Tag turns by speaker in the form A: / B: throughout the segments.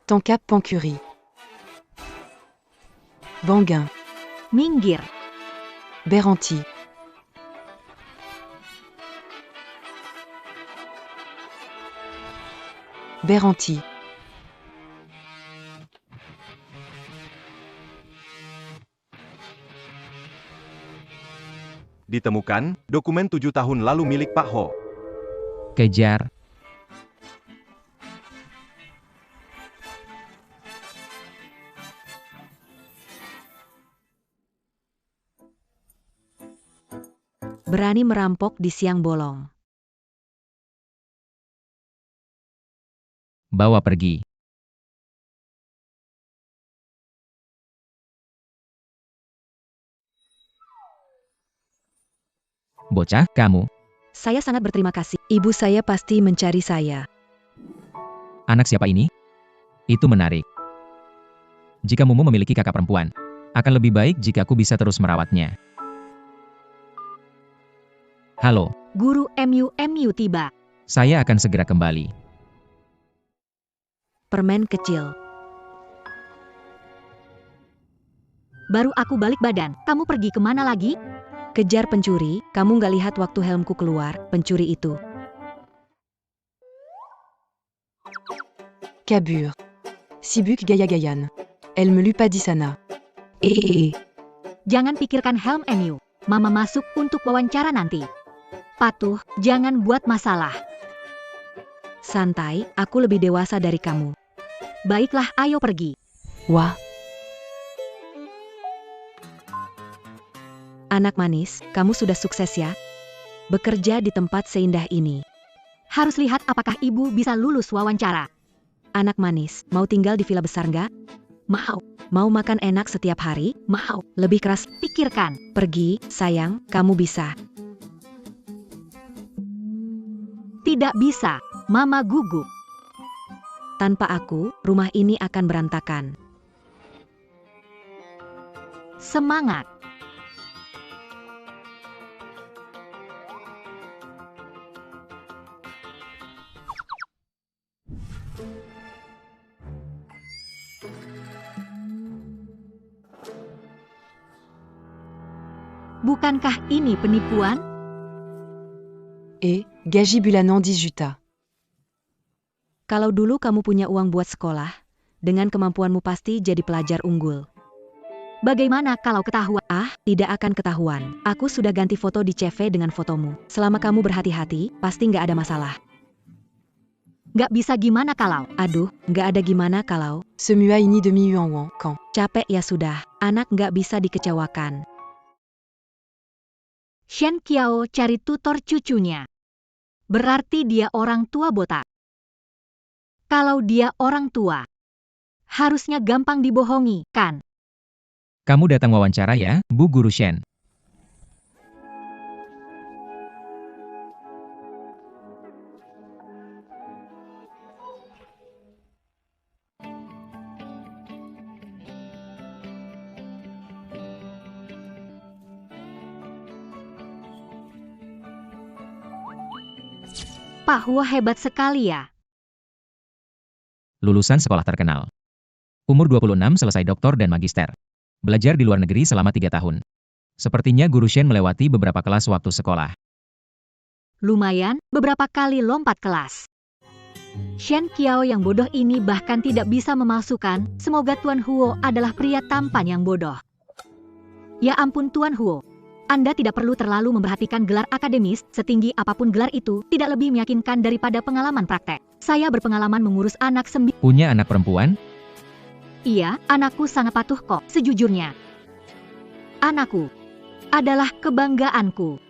A: Tancap Pancuri. Banguin.
B: Minggir.
A: Beranti. Beranti.
C: Ditemukan, dokumen 7 tahun lalu milik Pak Ho.
D: Kejar.
B: Berani merampok di siang bolong.
D: Bawa pergi. Bocah, kamu.
B: Saya sangat berterima kasih. Ibu saya pasti mencari saya.
D: Anak siapa ini? Itu menarik. Jika Mumu memiliki kakak perempuan, akan lebih baik jika aku bisa terus merawatnya. Halo,
B: Guru MU tiba.
D: saya akan segera kembali.
B: Permen kecil. Baru aku balik badan. Kamu pergi kemana lagi? Kejar pencuri. Kamu nggak lihat waktu helmku keluar, pencuri itu.
A: Cabure. Sibuk Gaya-Gayan. Elle me l'eût pas dit Sana.
B: Jangan pikirkan helm MU. Mama masuk untuk wawancara nanti. Patuh, jangan buat masalah. Santai, aku lebih dewasa dari kamu. Baiklah, ayo pergi.
A: Wah.
B: Anak manis, kamu sudah sukses ya? Bekerja di tempat seindah ini. Harus lihat apakah ibu bisa lulus wawancara. Anak manis, mau tinggal di villa besar nggak? Mau. Mau makan enak setiap hari? Mau. Lebih keras, pikirkan. Pergi, sayang, kamu bisa. Tidak bisa, Mama gugup. Tanpa aku, rumah ini akan berantakan. Semangat. Bukankah ini penipuan?
A: Gaji bulanan 10 juta.
B: Kalau dulu kamu punya uang buat sekolah, dengan kemampuanmu pasti jadi pelajar unggul. Bagaimana kalau ketahuan? Tidak akan ketahuan. Aku sudah ganti foto di CV dengan fotomu. Selama kamu berhati-hati, pasti nggak ada masalah. Nggak bisa gimana kalau? Aduh, nggak ada gimana kalau.
A: Semua ini demi Yuan Quand.
B: Capek ya sudah, anak nggak bisa dikecewakan. Shen Qiao cari tutor cucunya. Berarti dia orang tua botak. Kalau dia orang tua, harusnya gampang dibohongi, kan?
D: Kamu datang wawancara ya, Bu Guru Shen?
B: Pak Huo hebat sekali ya.
D: Lulusan sekolah terkenal. Umur 26 selesai doktor dan magister. Belajar di luar negeri selama 3 tahun. Sepertinya Guru Shen melewati beberapa kelas waktu sekolah.
B: Lumayan, beberapa kali lompat kelas. Shen Qiao yang bodoh ini bahkan tidak bisa memalsukan, semoga Tuan Huo adalah pria tampan yang bodoh. Ya ampun Tuan Huo. Anda tidak perlu terlalu memperhatikan gelar akademis, setinggi apapun gelar itu, tidak lebih meyakinkan daripada pengalaman praktek. Saya berpengalaman mengurus anak
D: Punya anak perempuan?
B: Iya, anakku sangat patuh kok, sejujurnya. Anakku adalah kebanggaanku.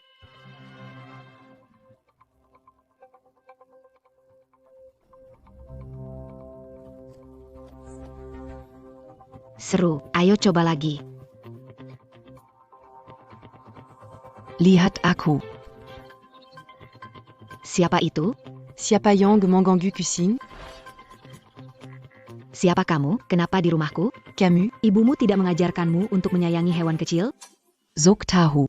B: Seru, ayo coba lagi.
A: Lihat aku.
B: Siapa itu?
A: Siapa yang mengganggu kucing?
B: Siapa kamu? Kenapa di rumahku?
A: Camus.
B: Ibumu tidak mengajarkanmu untuk menyayangi hewan kecil?
A: Zok tahu.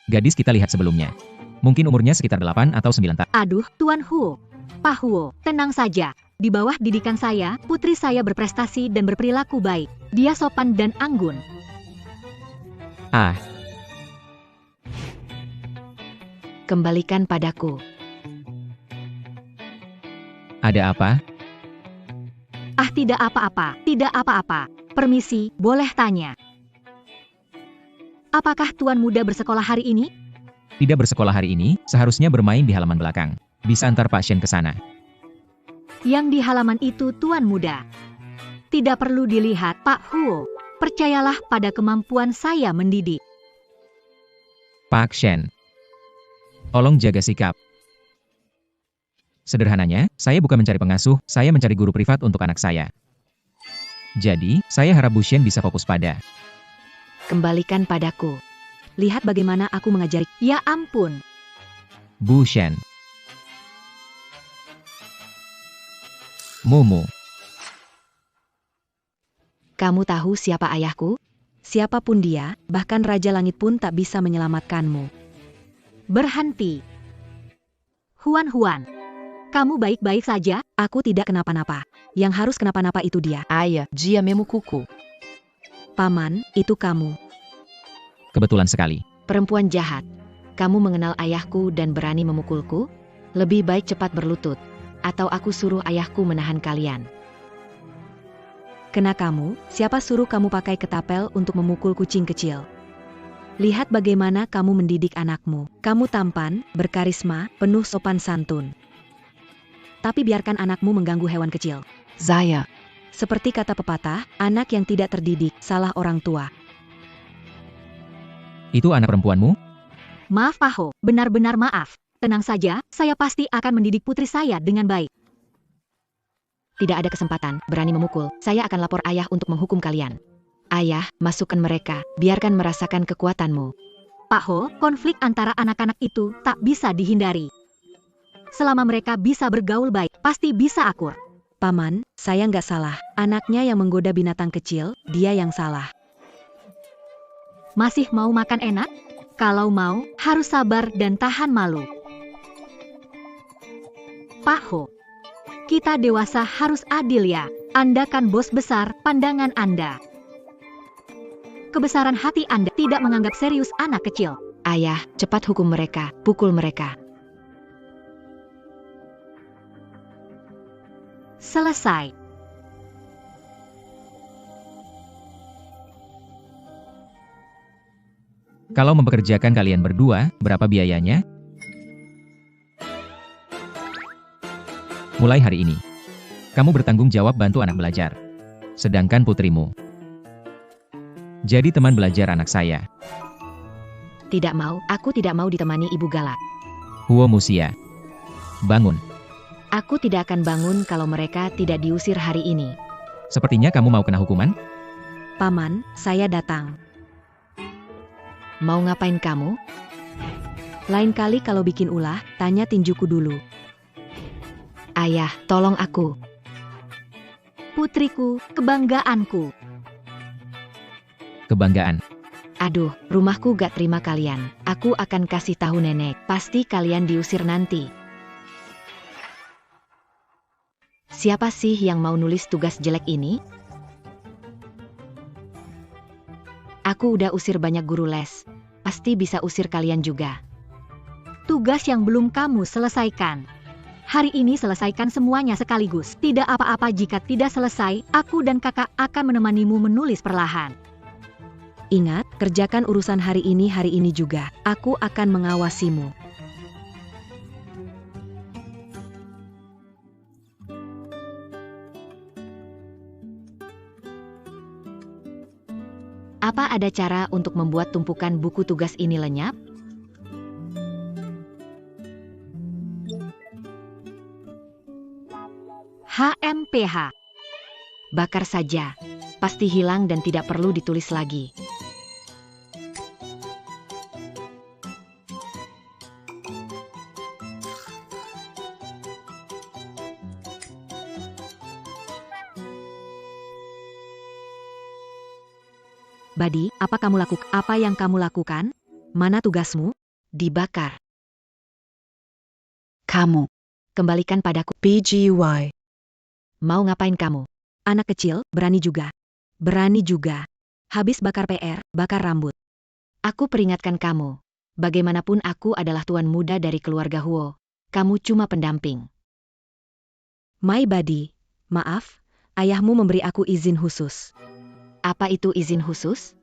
D: Gadis kita lihat sebelumnya. Mungkin umurnya sekitar 8 atau 9 tahun.
B: Aduh, Tuan Huo. Pak Huo, tenang saja. Di bawah didikan saya, putri saya berprestasi dan berperilaku baik. Dia sopan dan anggun.
D: Ah,
A: Kembalikan padaku.
D: ada apa?
B: Ah, tidak apa-apa, tidak apa-apa. Permisi, boleh tanya. Apakah Tuan Muda bersekolah hari ini?
D: Tidak bersekolah hari ini, seharusnya bermain di halaman belakang. Bisa antar Pak Shen ke sana.
B: Yang di halaman itu Tuan Muda. Tidak perlu dilihat, Pak Huo. Percayalah pada kemampuan saya mendidik.
D: Pak Shen, tolong jaga sikap. Sederhananya, saya bukan mencari pengasuh, saya mencari guru privat untuk anak saya. Jadi, saya harap Bu Shen bisa fokus pada.
A: Kembalikan padaku. Lihat bagaimana aku mengajari.
B: Ya ampun.
D: Bu Shen. Mumu.
A: Kamu tahu siapa ayahku? Siapapun dia, bahkan Raja Langit pun tak bisa menyelamatkanmu.
B: Berhenti. Huan, kamu baik-baik saja?
A: Aku tidak kenapa-napa. Yang harus kenapa-napa itu dia. Ayah, dia memukulku. Paman, itu kamu.
D: Kebetulan sekali.
A: Perempuan jahat. Kamu mengenal ayahku dan berani memukulku? Lebih baik cepat berlutut. Atau aku suruh ayahku menahan kalian. Kena kamu, siapa suruh kamu pakai ketapel untuk memukul kucing kecil? Lihat bagaimana kamu mendidik anakmu. Kamu tampan, berkarisma, penuh sopan santun. Tapi biarkan anakmu mengganggu hewan kecil. Zaya. Seperti kata pepatah, anak yang tidak terdidik, salah orang tua.
D: Itu anak perempuanmu?
B: Maaf Pak Ho, benar-benar maaf. Tenang saja, saya pasti akan mendidik putri saya dengan baik.
A: Tidak ada kesempatan, berani memukul, saya akan lapor ayah untuk menghukum kalian. Ayah, masukkan mereka, biarkan merasakan kekuatanmu.
B: Pak Ho, konflik antara anak-anak itu tak bisa dihindari. Selama mereka bisa bergaul baik, pasti bisa akur.
A: Paman, saya nggak salah. Anaknya yang menggoda binatang kecil, dia yang salah.
B: Masih mau makan enak? Kalau mau, harus sabar dan tahan malu. Pak Ho, kita dewasa harus adil ya. Anda kan bos besar, pandangan Anda. Kebesaran hati Anda tidak menganggap serius anak kecil.
A: Ayah, cepat hukum mereka, pukul mereka.
B: Selesai.
D: Kalau mempekerjakan kalian berdua, berapa biayanya? Mulai hari ini, kamu bertanggung jawab bantu anak belajar. Sedangkan putrimu jadi teman belajar anak saya.
A: Tidak mau, aku tidak mau ditemani ibu galak.
D: Huo Musia, bangun.
A: Aku tidak akan bangun kalau mereka tidak diusir hari ini.
D: Sepertinya kamu mau kena hukuman?
A: Paman, saya datang. Mau ngapain kamu? Lain kali kalau bikin ulah, tanya tinjuku dulu. Ayah, tolong aku.
B: Putriku, kebanggaanku.
D: Kebanggaan.
A: Aduh, rumahku gak terima kalian. Aku akan kasih tahu nenek, pasti kalian diusir nanti. Siapa sih yang mau nulis tugas jelek ini? Aku udah usir banyak guru les. Pasti bisa usir kalian juga.
B: Tugas yang belum kamu selesaikan. Hari ini selesaikan semuanya sekaligus. Tidak apa-apa jika tidak selesai, aku dan kakak akan menemanimu menulis perlahan.
A: Ingat, kerjakan urusan hari ini juga. Aku akan mengawasimu. Apa ada cara untuk membuat tumpukan buku tugas ini lenyap?
B: HMPH.
A: Bakar saja. Pasti hilang dan tidak perlu ditulis lagi. Badi, apa yang kamu lakukan? Mana tugasmu? Dibakar. Kamu. Kembalikan padaku. PGY. Mau ngapain kamu? Anak kecil, berani juga. Berani juga. Habis bakar PR, bakar rambut. Aku peringatkan kamu. Bagaimanapun aku adalah tuan muda dari keluarga Huo. Kamu cuma pendamping. My buddy, maaf, ayahmu memberi aku izin khusus. Apa itu izin khusus?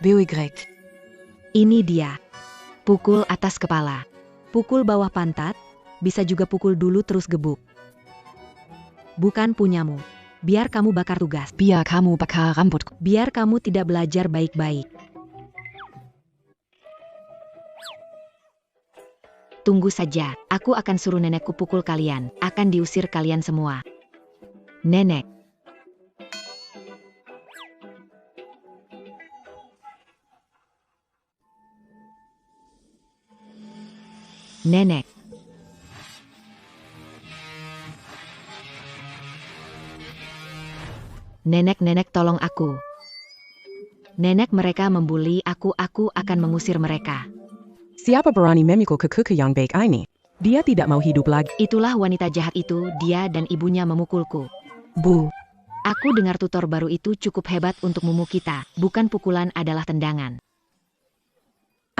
E: BOY.
A: Ini dia. Pukul atas kepala. Pukul bawah pantat, bisa juga pukul dulu terus gebuk. Bukan punyamu. Biar kamu bakar tugas.
E: Biar kamu bakar rambut.
A: Biar kamu tidak belajar baik-baik. Tunggu saja, aku akan suruh nenekku pukul kalian. Akan diusir kalian semua. Nenek. Nenek. Nenek tolong aku. Nenek mereka membuli aku akan mengusir mereka.
F: Siapa berani memikul ke yang baik ini? Dia tidak mau hidup lagi.
A: Itulah wanita jahat itu, dia dan ibunya memukulku.
F: Bu.
A: Aku dengar tutor baru itu cukup hebat untuk mumu kita, bukan pukulan adalah tendangan.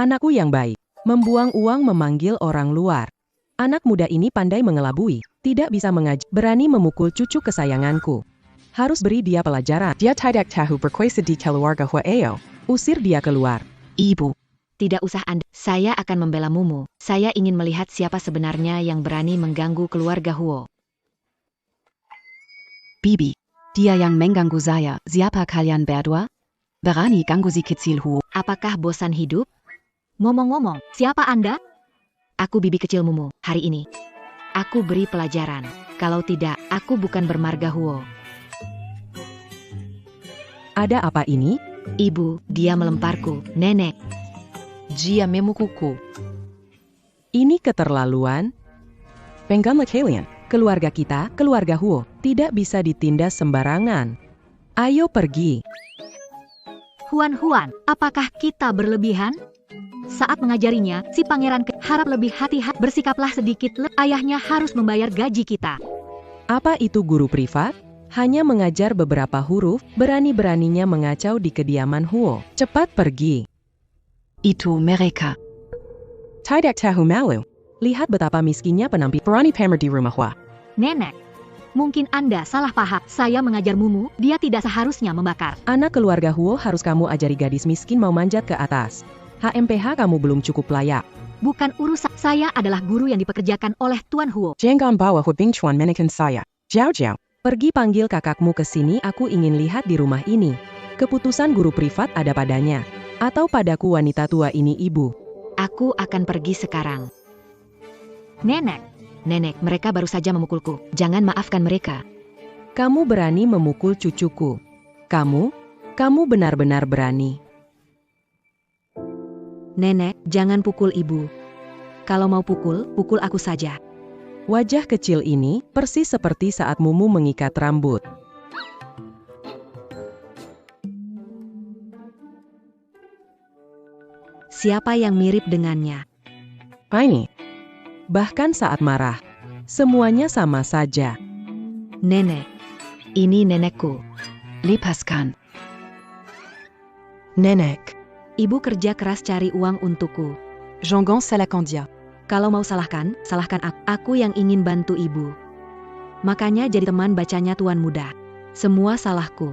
F: Anakku yang baik. Membuang uang memanggil orang luar. Anak muda ini pandai mengelabui, tidak bisa mengajar, berani memukul cucu kesayanganku. Harus beri dia pelajaran. Dia tidak tahu berkuasa di keluarga Hueo. Usir dia keluar.
E: Ibu.
A: Tidak usah Anda, saya akan membela mumu. Saya ingin melihat siapa sebenarnya yang berani mengganggu keluarga Huo.
E: Bibi. Dia yang mengganggu saya. Siapa kalian berdua? Berani ganggu si kecil Huo.
A: Apakah bosan hidup?
B: Ngomong-ngomong, siapa Anda?
A: Aku bibi kecil mumu, hari ini. Aku beri pelajaran. Kalau tidak, aku bukan bermarga Huo.
F: Ada apa ini?
A: Ibu, dia melemparku. Nenek.
E: Dia memukulku.
F: Ini keterlaluan. Penggamlah kalian. Keluarga kita, keluarga Huo, tidak bisa ditindas sembarangan. Ayo pergi.
B: Huan, apakah kita berlebihan? Saat mengajarinya, si pangeran harap lebih hati-hati, bersikaplah sedikit, ayahnya harus membayar gaji kita.
F: Apa itu guru privat? Hanya mengajar beberapa huruf, berani-beraninya mengacau di kediaman Huo. Cepat pergi.
E: Itu mereka.
F: Tidak tahu malu. Lihat betapa miskinnya penampil berani pamer di rumah Hua.
B: Nenek, mungkin Anda salah paham. Saya mengajar mumu, dia tidak seharusnya membakar.
F: Anak keluarga Huo harus kamu ajari gadis miskin mau manjat ke atas. HMPH kamu belum cukup layak.
B: Bukan urusan, saya adalah guru yang dipekerjakan oleh Tuan Huo.
F: Jangan bawa Hubing Chuan menekan saya. Jauh-jauh. Pergi panggil kakakmu ke sini, aku ingin lihat di rumah ini. Keputusan guru privat ada padanya. Atau padaku wanita tua ini ibu.
A: Aku akan pergi sekarang.
B: Nenek,
A: mereka baru saja memukulku. Jangan maafkan mereka.
F: Kamu berani memukul cucuku. Kamu benar-benar berani.
A: Nenek, jangan pukul ibu. Kalau mau pukul aku saja.
F: Wajah kecil ini persis seperti saat mumu mengikat rambut.
A: Siapa yang mirip dengannya?
F: Ini. Bahkan saat marah. Semuanya sama saja.
A: Nenek. Ini nenekku.
E: Lepaskan.
F: Nenek.
A: Ibu kerja keras cari uang untukku.
F: Jangan salahkan dia.
A: Kalau mau salahkan aku. Aku yang ingin bantu ibu. Makanya jadi teman bacanya tuan muda. Semua salahku.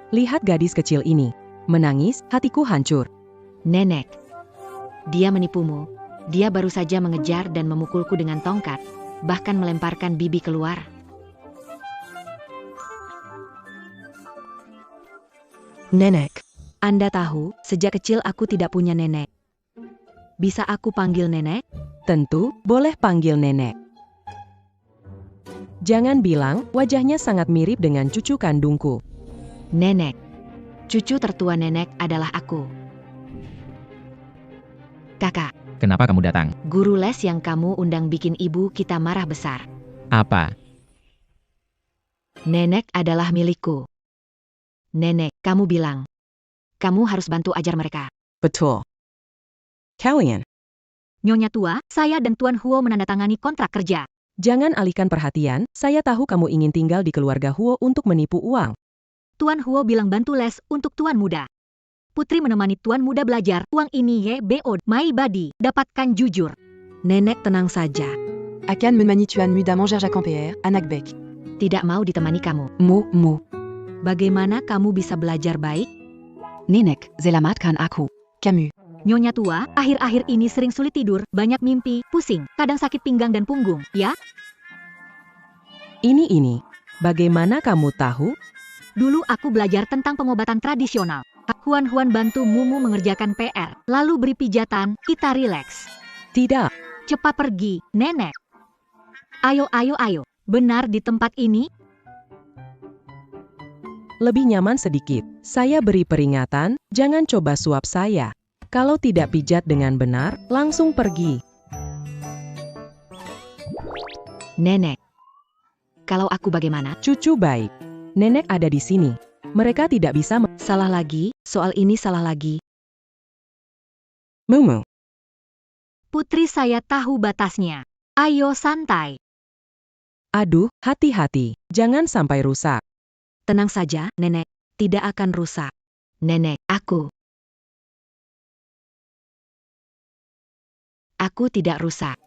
F: Lihat gadis kecil ini. Menangis, hatiku hancur.
A: Nenek. Dia menipumu. Dia baru saja mengejar dan memukulku dengan tongkat. Bahkan melemparkan bibi keluar.
F: Nenek.
A: Anda tahu, sejak kecil aku tidak punya nenek. Bisa aku panggil nenek?
F: Tentu, boleh panggil nenek. Jangan bilang, wajahnya sangat mirip dengan cucu kandungku.
A: Nenek. Cucu tertua nenek adalah aku. Kakak.
D: Kenapa kamu datang?
A: Guru les yang kamu undang bikin ibu kita marah besar.
D: Apa?
A: Nenek adalah milikku. Nenek, kamu bilang. Kamu harus bantu ajar mereka.
F: Betul. Kalian.
B: Nyonya tua, saya dan Tuan Huo menandatangani kontrak kerja.
F: Jangan alihkan perhatian, saya tahu kamu ingin tinggal di keluarga Huo untuk menipu uang.
B: Tuan Huo bilang bantu les untuk Tuan Muda. Putri menemani Tuan Muda belajar, uang ini YBO, my body, dapatkan jujur.
A: Nenek tenang saja.
E: Akan menmani Tuan Muda manger Jacques PR, anak baik.
B: Tidak mau ditemani kamu.
E: Mu.
A: Bagaimana kamu bisa belajar baik?
E: Nenek, selamatkan aku. Camus.
B: Nyonya tua, akhir-akhir ini sering sulit tidur, banyak mimpi, pusing, kadang sakit pinggang dan punggung, ya?
F: Ini. Bagaimana kamu tahu?
B: Dulu aku belajar tentang pengobatan tradisional. Huan bantu Mumu mengerjakan PR, lalu beri pijatan, kita rileks.
F: Tidak.
B: Cepat pergi, nenek. Ayo. Benar di tempat ini?
F: Lebih nyaman sedikit. Saya beri peringatan, jangan coba suap saya. Kalau tidak pijat dengan benar, langsung pergi.
B: Nenek. Kalau aku bagaimana?
F: Cucu baik. Nenek ada di sini. Mereka tidak bisa
A: Salah lagi, soal ini salah lagi.
F: Mumu.
B: Putri saya tahu batasnya. Ayo santai.
F: Aduh, hati-hati. Jangan sampai rusak.
A: Tenang saja, Nenek. Tidak akan rusak.
B: Nenek, aku tidak rusak.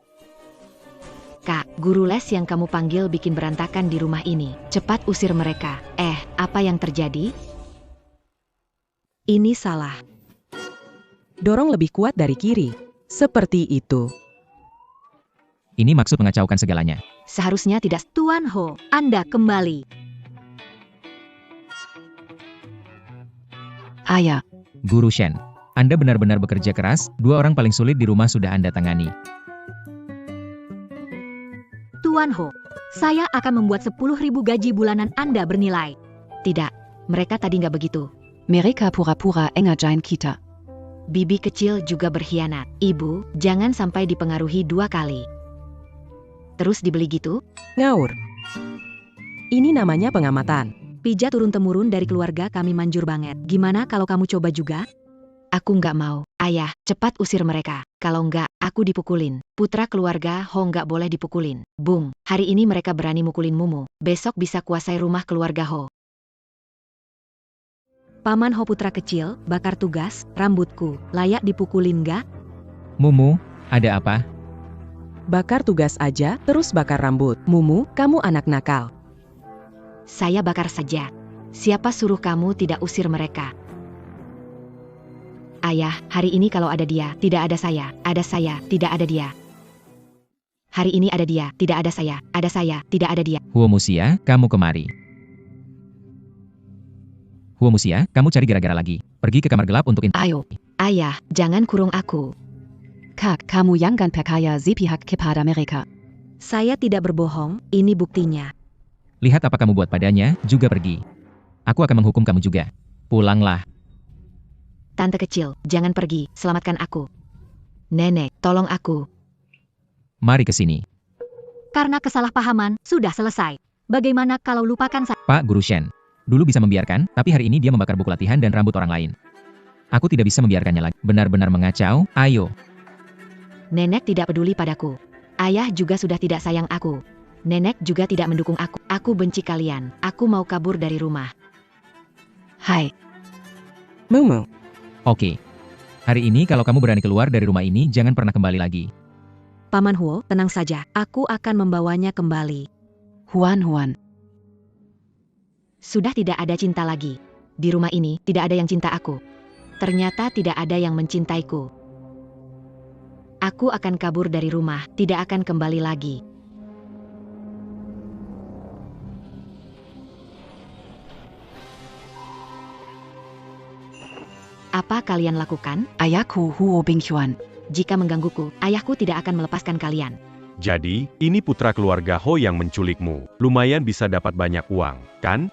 B: Kak, guru les yang kamu panggil bikin berantakan di rumah ini. Cepat usir mereka. Apa yang terjadi?
A: Ini salah.
F: Dorong lebih kuat dari kiri. Seperti itu.
D: Ini maksud mengacaukan segalanya.
B: Seharusnya tidak. Tuan Ho, Anda kembali.
E: Ayah.
D: Guru Shen, Anda benar-benar bekerja keras, 2 orang paling sulit di rumah sudah Anda tangani.
B: Tuan Ho, saya akan membuat 10.000 gaji bulanan Anda bernilai. Tidak, mereka tadi nggak begitu.
E: Mereka pura-pura engajain kita.
B: Bibi kecil juga berkhianat. Ibu, jangan sampai dipengaruhi 2 kali. Terus dibeli gitu?
F: Ngaur. Ini namanya pengamatan.
A: Pijat turun-temurun dari keluarga kami manjur banget. Gimana kalau kamu coba juga?
B: Aku nggak mau. Ayah, cepat usir mereka. Kalau nggak, aku dipukulin. Putra keluarga Ho nggak boleh dipukulin. Bung, hari ini mereka berani mukulin Mumu. Besok bisa kuasai rumah keluarga Ho.
A: Paman Ho putra kecil, bakar tugas, rambutku. Layak dipukulin nggak?
D: Mumu, ada apa?
F: Bakar tugas aja, terus bakar rambut. Mumu, kamu anak nakal.
B: Saya bakar saja. Siapa suruh kamu tidak usir mereka? Ayah, hari ini kalau ada dia, tidak ada saya. Ada saya, tidak ada dia. Hari ini ada dia, tidak ada saya. Ada saya, tidak ada dia.
D: Huo Musia, kamu kemari. Huo Musia, kamu cari gara-gara lagi. Pergi ke kamar gelap untuk
E: Ayo.
B: Ayah, jangan kurung aku.
E: Kak, kamu jangan percaya si pihak kepada mereka.
A: Saya tidak berbohong, ini buktinya.
D: Lihat apa kamu buat padanya, juga pergi. Aku akan menghukum kamu juga. Pulanglah.
B: Tante kecil, jangan pergi, selamatkan aku. Nenek, tolong aku.
D: Mari ke sini.
B: Karena kesalahpahaman, sudah selesai. Bagaimana kalau lupakan saya?
D: Pak Guru Shen. Dulu bisa membiarkan, tapi hari ini dia membakar buku latihan dan rambut orang lain. Aku tidak bisa membiarkannya lagi. Benar-benar mengacau, ayo.
B: Nenek tidak peduli padaku. Ayah juga sudah tidak sayang aku. Nenek juga tidak mendukung aku. Aku benci kalian. Aku mau kabur dari rumah.
E: Hai.
F: Mumu.
D: Oke. Hari ini kalau kamu berani keluar dari rumah ini, jangan pernah kembali lagi.
A: Paman Huo, tenang saja. Aku akan membawanya kembali.
E: Huan.
B: Sudah tidak ada cinta lagi. Di rumah ini, tidak ada yang cinta aku. Ternyata tidak ada yang mencintaiku. Aku akan kabur dari rumah, tidak akan kembali lagi. Apa kalian lakukan?
E: Ayahku Huo Bingchuan.
B: Jika menggangguku, ayahku tidak akan melepaskan kalian.
C: Jadi, ini putra keluarga Ho yang menculikmu. Lumayan bisa dapat banyak uang, kan?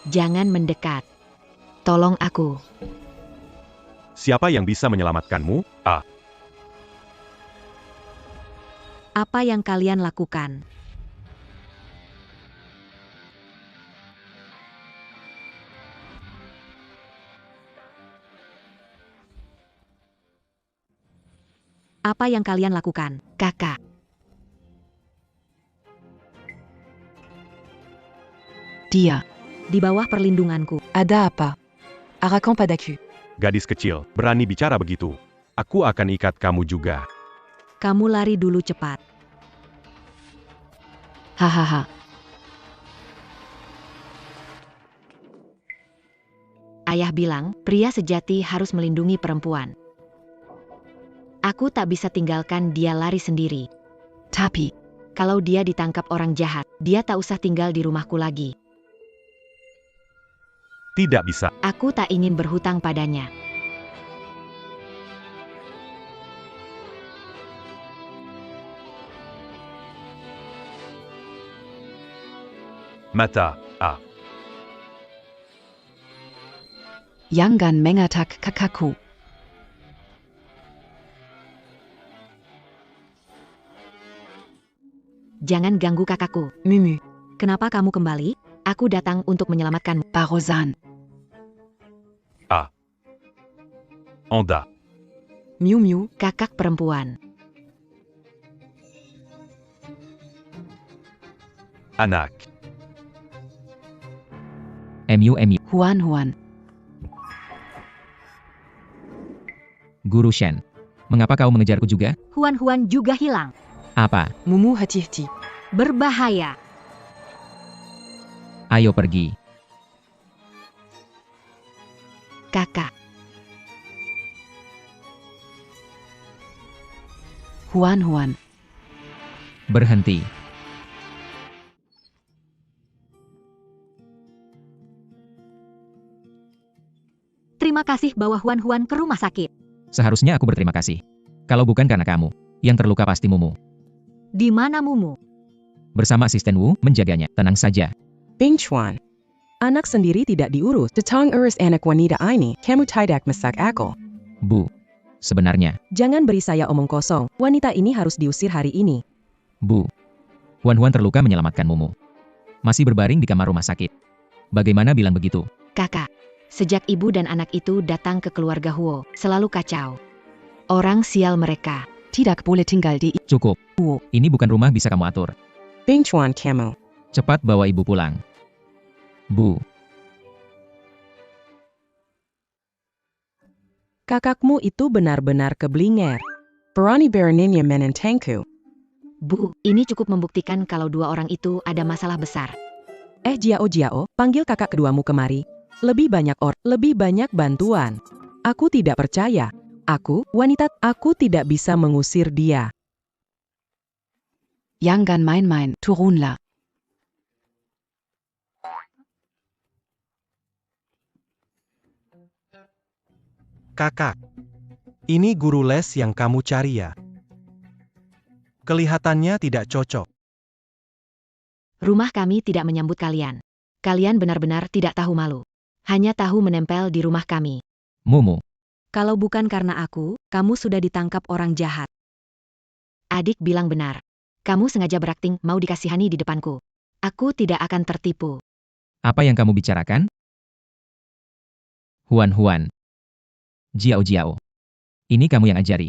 B: Jangan mendekat. Tolong aku.
C: Siapa yang bisa menyelamatkanmu?
A: Apa yang kalian lakukan? Apa yang kalian lakukan?
B: Kakak.
E: Dia.
A: Di bawah perlindunganku.
E: Ada apa? Arakan padaku.
C: Gadis kecil, berani bicara begitu. Aku akan ikat kamu juga.
A: Kamu lari dulu cepat.
E: Hahaha.
A: Ayah bilang, pria sejati harus melindungi perempuan. Aku tak bisa tinggalkan dia lari sendiri.
E: Tapi.
A: Kalau dia ditangkap orang jahat, dia tak usah tinggal di rumahku lagi.
C: Tidak bisa.
A: Aku tak ingin berhutang padanya.
C: Mata, ah.
E: Jangan mengatak kakakku.
A: Jangan ganggu kakakku.
E: Mumu.
A: Kenapa kamu kembali? Aku datang untuk menyelamatkanmu.
E: Barozan.
C: Onda.
E: Miu Miu.
A: Kakak perempuan.
C: Anak.
D: MU.
E: Huan Huan.
D: Guru Shen. Mengapa kau mengejarku juga?
A: Huan juga hilang.
D: Apa?
E: Mumu hati-hati.
A: Berbahaya.
D: Ayo pergi.
A: Kakak.
E: Huan Huan.
D: Berhenti.
B: Terima kasih bawa Huan ke rumah sakit.
D: Seharusnya aku berterima kasih. Kalau bukan karena kamu, yang terluka pasti Mumu.
B: Di mana Mumu?
D: Bersama asisten Wu, menjaganya. Tenang saja.
F: Bing Chuan. Anak sendiri tidak diurus. Datang urus anak wanita ini. Kamu tidak masak aku.
D: Bu. Sebenarnya,
F: Jangan beri saya omong kosong. Wanita ini harus diusir hari ini.
D: Bu. Huan terluka menyelamatkan Mumu. Masih berbaring di kamar rumah sakit. Bagaimana bilang begitu?
A: Kakak. Sejak ibu dan anak itu datang ke keluarga Huo, selalu kacau. Orang sial mereka.
E: Tidak boleh tinggal di
D: Cukup.
E: Wu.
D: Ini bukan rumah bisa kamu atur.
F: Bing Chuan kamu.
D: Cepat bawa ibu pulang. Bu.
F: Kakakmu itu benar-benar keblinger. Berani beraninya menentangku.
A: Bu, ini cukup membuktikan kalau dua orang itu ada masalah besar.
F: Jiao, panggil kakak keduamu kemari. Lebih banyak bantuan. Aku tidak percaya. Aku tidak bisa mengusir dia.
E: Jangan main-main, turunlah.
G: Kakak, ini guru les yang kamu cari ya? Kelihatannya tidak cocok.
A: Rumah kami tidak menyambut kalian. Kalian benar-benar tidak tahu malu. Hanya tahu menempel di rumah kami.
D: Mumu.
A: Kalau bukan karena aku, kamu sudah ditangkap orang jahat. Adik bilang benar. Kamu sengaja berakting mau dikasihani di depanku. Aku tidak akan tertipu.
D: Apa yang kamu bicarakan? Huan. Jiao. Ini kamu yang ajari.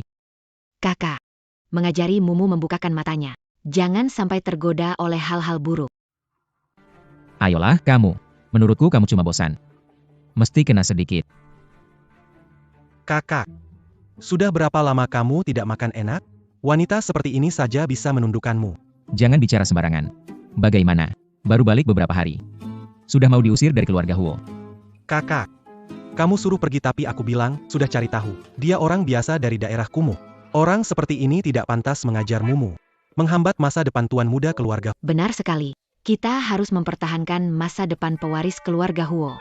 A: Kakak. Mengajari Mumu membukakan matanya. Jangan sampai tergoda oleh hal-hal buruk.
D: Ayolah, kamu. Menurutku kamu cuma bosan. Mesti kena sedikit.
G: Kakak, sudah berapa lama kamu tidak makan enak? Wanita seperti ini saja bisa menundukkanmu.
D: Jangan bicara sembarangan. Bagaimana? Baru balik beberapa hari. Sudah mau diusir dari keluarga Huo.
G: Kakak, kamu suruh pergi tapi aku bilang, sudah cari tahu. Dia orang biasa dari daerah kumuh. Orang seperti ini tidak pantas mengajar Mumu. Menghambat masa depan tuan muda keluarga.
A: Benar sekali. Kita harus mempertahankan masa depan pewaris keluarga Huo.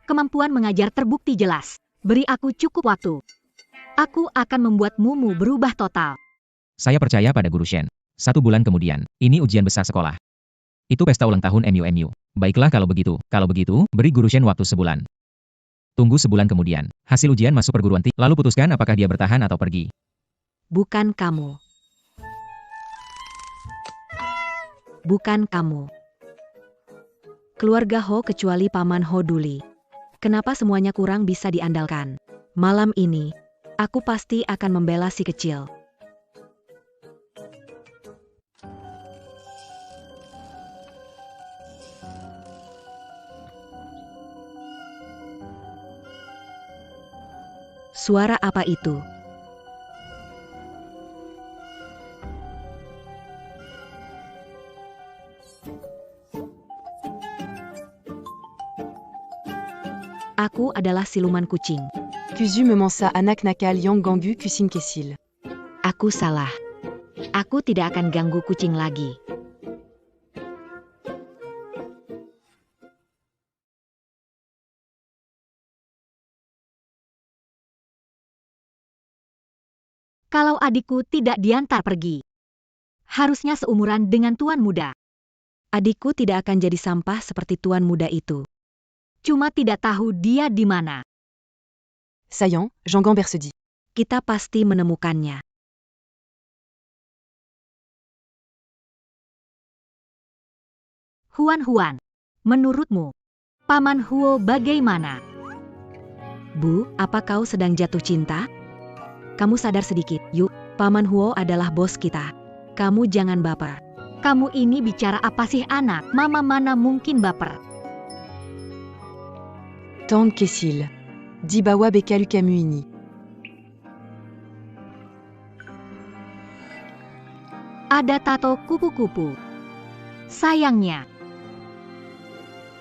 B: Kemampuan mengajar terbukti jelas. Beri aku cukup waktu. Aku akan membuat Mumu berubah total.
D: Saya percaya pada Guru Shen. 1 bulan kemudian, ini ujian besar sekolah. Itu pesta ulang tahun MU. Baiklah kalau begitu, beri Guru Shen waktu sebulan. Tunggu sebulan kemudian, hasil ujian masuk perguruan tinggi, lalu putuskan apakah dia bertahan atau pergi.
A: Bukan kamu. Bukan kamu. Keluarga Ho kecuali Paman Ho Duli. Kenapa semuanya kurang bisa diandalkan? Malam ini, aku pasti akan membela si kecil. Suara apa itu? Aku adalah siluman kucing.
E: Kuzu memansa anak nakal yang ganggu kucing kecil.
A: Aku salah. Aku tidak akan ganggu kucing lagi.
B: Kalau adikku tidak diantar pergi. Harusnya seumuran dengan tuan muda.
A: Adikku tidak akan jadi sampah seperti tuan muda itu.
B: Cuma tidak tahu dia di mana.
E: Saillant, Jean Gambert se dit.
A: Kita pasti menemukannya.
B: Huan, menurutmu, Paman Huo bagaimana?
A: Bu, apa kau sedang jatuh cinta? Kamu sadar sedikit, yuk. Paman Huo adalah bos kita. Kamu jangan baper.
B: Kamu ini bicara apa sih anak? Mama mana mungkin baper.
E: Tang kecil. Di bawah bekalu kamu ini.
B: Ada tato kupu-kupu. Sayangnya,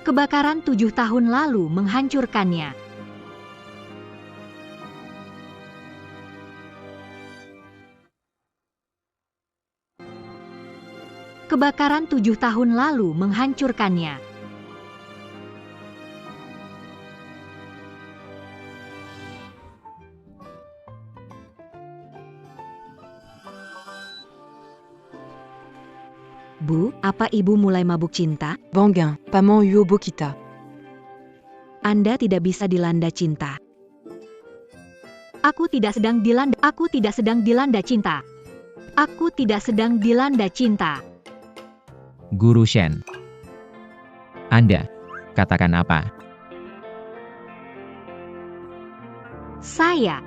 B: kebakaran 7 tahun lalu menghancurkannya. Kebakaran 7 tahun lalu menghancurkannya.
A: Bu, apa ibu mulai mabuk cinta?
E: Banguin, Paman Huo Bokita.
A: Anda tidak bisa dilanda cinta.
B: Aku tidak sedang dilanda cinta. Aku tidak sedang dilanda cinta.
D: Guru Shen. Anda, katakan apa?
B: Saya.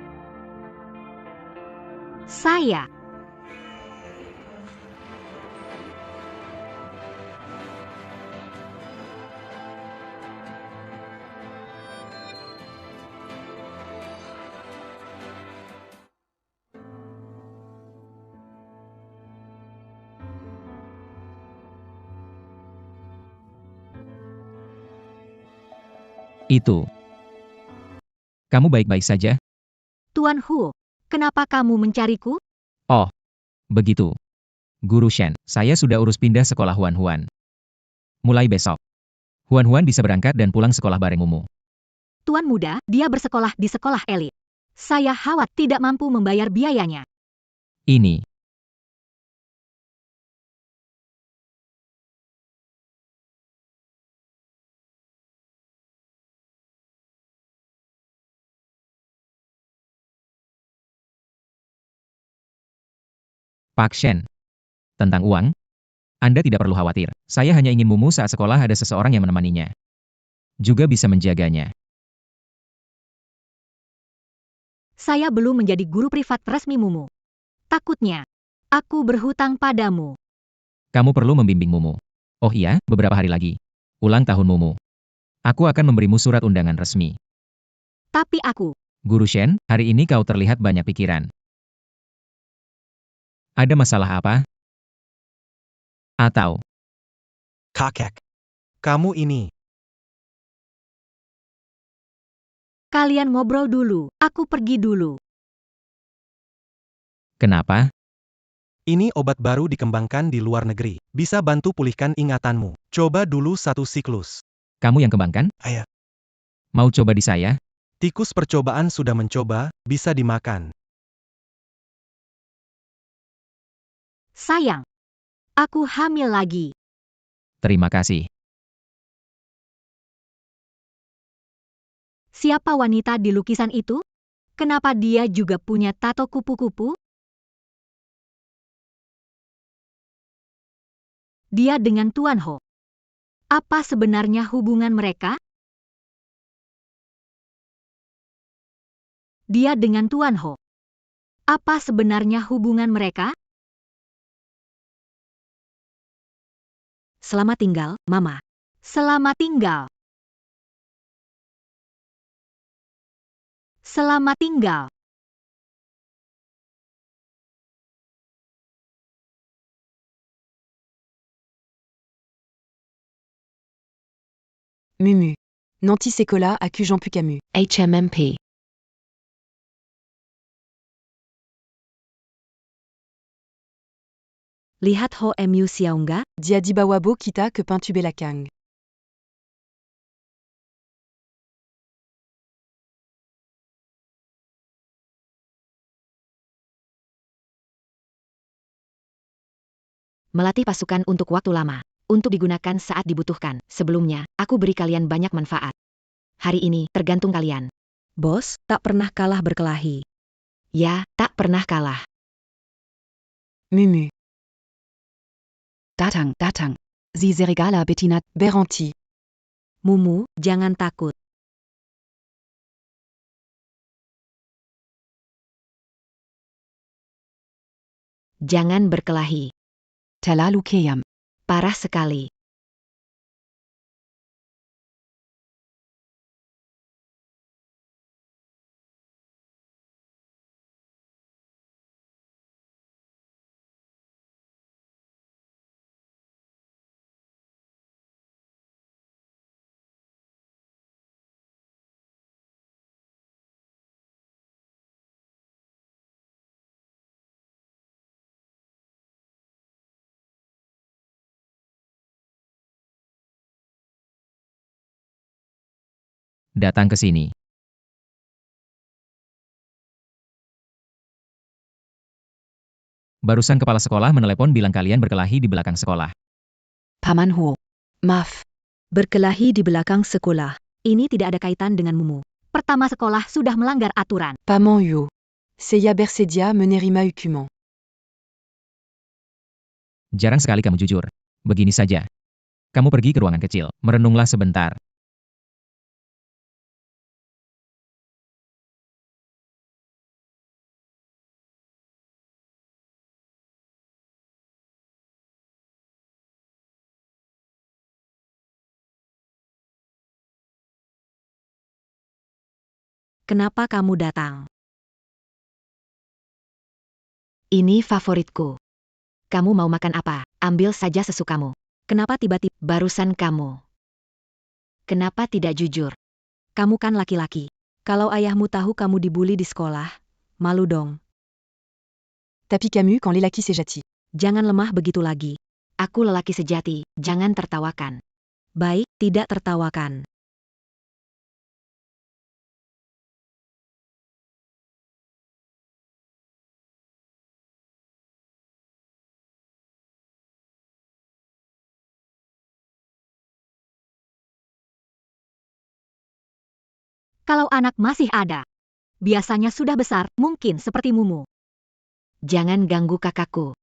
D: Itu. Kamu baik-baik saja?
B: Tuan Huo, kenapa kamu mencariku?
D: Oh, begitu. Guru Shen, saya sudah urus pindah sekolah Huan. Mulai besok, Huan bisa berangkat dan pulang sekolah bareng Mumu.
B: Tuan muda, dia bersekolah di sekolah elit. Saya khawatir tidak mampu membayar biayanya.
D: Ini. Pak Shen. Tentang uang? Anda tidak perlu khawatir. Saya hanya ingin Mumu saat sekolah ada seseorang yang menemaninya. Juga bisa menjaganya.
B: Saya belum menjadi guru privat resmi Mumu. Takutnya, aku berhutang padamu.
D: Kamu perlu membimbing Mumu. Oh iya, beberapa hari lagi. Ulang tahun Mumu. Aku akan memberimu surat undangan resmi.
B: Tapi aku,
D: Guru Shen, hari ini kau terlihat banyak pikiran. Ada masalah apa? Atau,
G: Kakek. Kamu ini.
B: kalian ngobrol dulu, aku pergi dulu.
D: kenapa?
G: Ini obat baru dikembangkan di luar negeri. Bisa bantu pulihkan ingatanmu. Coba dulu satu siklus.
D: Kamu yang kembangkan?
G: Ayah.
D: Mau coba di saya?
G: Tikus percobaan sudah mencoba, bisa dimakan.
B: Sayang, aku hamil lagi.
D: Terima kasih.
B: Siapa wanita di lukisan itu? Kenapa dia juga punya tato kupu-kupu? Dia dengan Tuan Ho. Apa sebenarnya hubungan mereka? Dia dengan Tuan Ho. Apa sebenarnya hubungan mereka?
A: Selamat tinggal, Mama.
B: Selamat tinggal. Selamat tinggal.
E: Mumu. Nanti Sekolah accuse Jean Pucamu. HMMP.
A: Lihat Ho Mu Xiaongga,
E: Dia di bawah bo kita ke pintu belakang.
A: melatih pasukan untuk waktu lama, untuk digunakan saat dibutuhkan. Sebelumnya, aku beri kalian banyak manfaat. Hari ini, tergantung kalian. Bos, tak pernah kalah berkelahi. Ya, tak pernah kalah.
E: Mumu. Datang, datang. Sie regala Bettina, Beranti.
A: Mumu, jangan takut. Jangan berkelahi.
E: Terlalu kejam.
A: Parah sekali.
D: Datang ke sini. Barusan kepala sekolah menelepon bilang kalian berkelahi di belakang sekolah.
E: Paman Ho. Maaf.
A: Berkelahi di belakang sekolah. Ini tidak ada kaitan dengan Mumu.
B: Pertama sekolah sudah melanggar aturan.
E: Paman Yo. Seya bersedia menerima hukuman.
D: Jarang sekali kamu jujur. Begini saja. Kamu pergi ke ruangan kecil, merenunglah sebentar.
A: Kenapa kamu datang? Ini favoritku. Kamu mau makan apa? Ambil saja sesukamu. Kenapa tiba-tiba barusan kamu? Kenapa tidak jujur? Kamu kan laki-laki. Kalau ayahmu tahu kamu dibully di sekolah, malu dong.
E: Tapi Camus quand les laki sejati.
A: Jangan lemah begitu lagi. Aku lelaki sejati, jangan tertawakan. Baik, tidak tertawakan.
B: Kalau anak masih ada, biasanya sudah besar, mungkin seperti Mumu.
A: Jangan ganggu kakakku.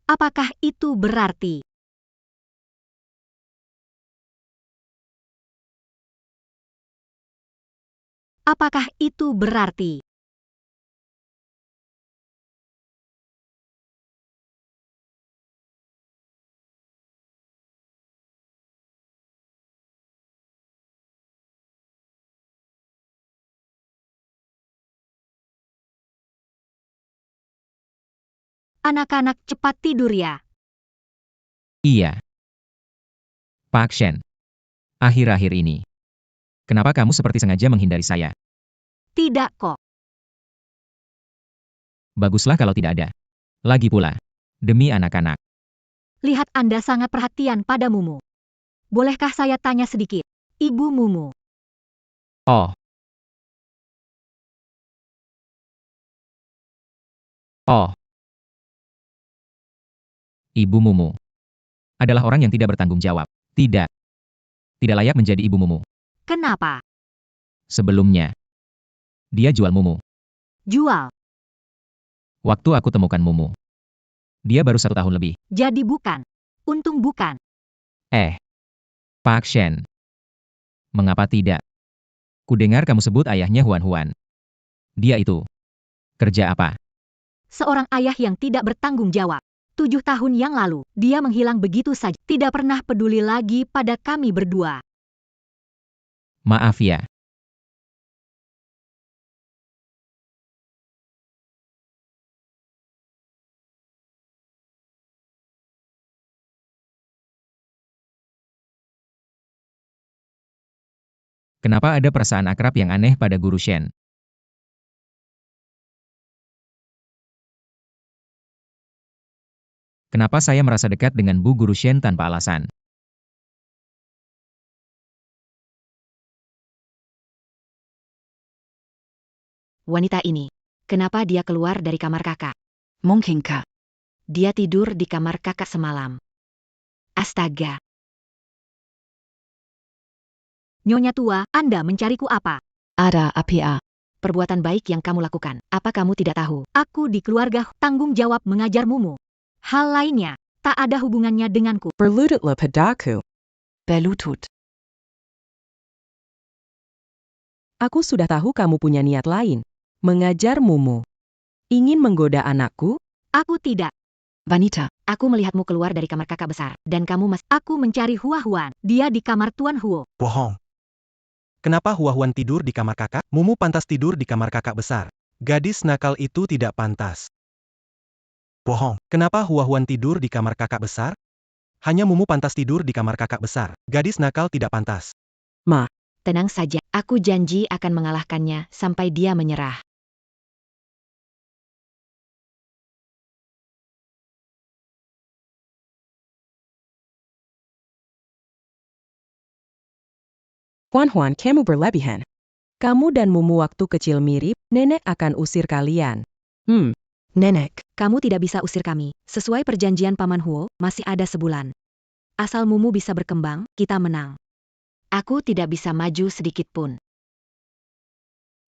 B: Apakah itu berarti? Apakah itu berarti? Anak-anak cepat tidur ya.
D: Iya. Pak Shen. Akhir-akhir ini. Kenapa kamu seperti sengaja menghindari saya?
B: Tidak kok.
D: Baguslah kalau tidak ada. Lagi pula. Demi anak-anak.
B: Lihat Anda sangat perhatian pada Mumu. Bolehkah saya tanya sedikit? Ibu Mumu.
D: Oh. Oh. Ibu Mumu adalah orang yang tidak bertanggung jawab. Tidak. Tidak layak menjadi ibu Mumu.
B: Kenapa?
D: Sebelumnya, dia jual Mumu.
B: Jual.
D: Waktu aku temukan Mumu, dia baru 1 tahun lebih.
B: Jadi bukan. Untung bukan.
D: Pak Shen. Mengapa tidak? Kudengar kamu sebut ayahnya Huan-Huan. Dia itu. Kerja apa?
B: Seorang ayah yang tidak bertanggung jawab. 7 tahun yang lalu, dia menghilang begitu saja. Tidak pernah peduli lagi pada kami berdua.
D: Maaf ya. Kenapa ada perasaan akrab yang aneh pada Guru Shen? Kenapa saya merasa dekat dengan Bu Guru Shen tanpa alasan?
A: Wanita ini, kenapa dia keluar dari kamar kakak?
E: Mungkinkah?
A: Dia tidur di kamar kakak semalam. Astaga.
B: Nyonya tua, Anda mencariku apa?
E: Ada apa?
A: Perbuatan baik yang kamu lakukan, apa kamu tidak tahu?
B: Aku di keluarga tanggung jawab mengajar Mumu. Hal lainnya, tak ada hubungannya denganku.
F: Berlututlah padaku.
E: Berlutut.
F: Aku sudah tahu kamu punya niat lain. Mengajar Mumu. Ingin menggoda anakku?
B: Aku tidak.
E: Wanita.
A: Aku melihatmu keluar dari kamar kakak besar, dan kamu masih...
B: Aku mencari Hua Huan. Dia di kamar Tuan Huo.
G: Bohong. Kenapa Huahuan tidur di kamar kakak? Mumu pantas tidur di kamar kakak besar. Gadis nakal itu tidak pantas. Bohong. Kenapa Huahuan tidur di kamar kakak besar? Hanya Mumu pantas tidur di kamar kakak besar. Gadis nakal tidak pantas.
A: Tenang saja, aku janji akan mengalahkannya sampai dia menyerah.
F: Huan, kamu berlebihan. Kamu dan Mumu waktu kecil mirip, nenek akan usir kalian.
A: Nenek, kamu tidak bisa usir kami. Sesuai perjanjian Paman Huo, masih ada sebulan. Asal Mumu bisa berkembang, kita menang. Aku tidak bisa maju sedikit pun.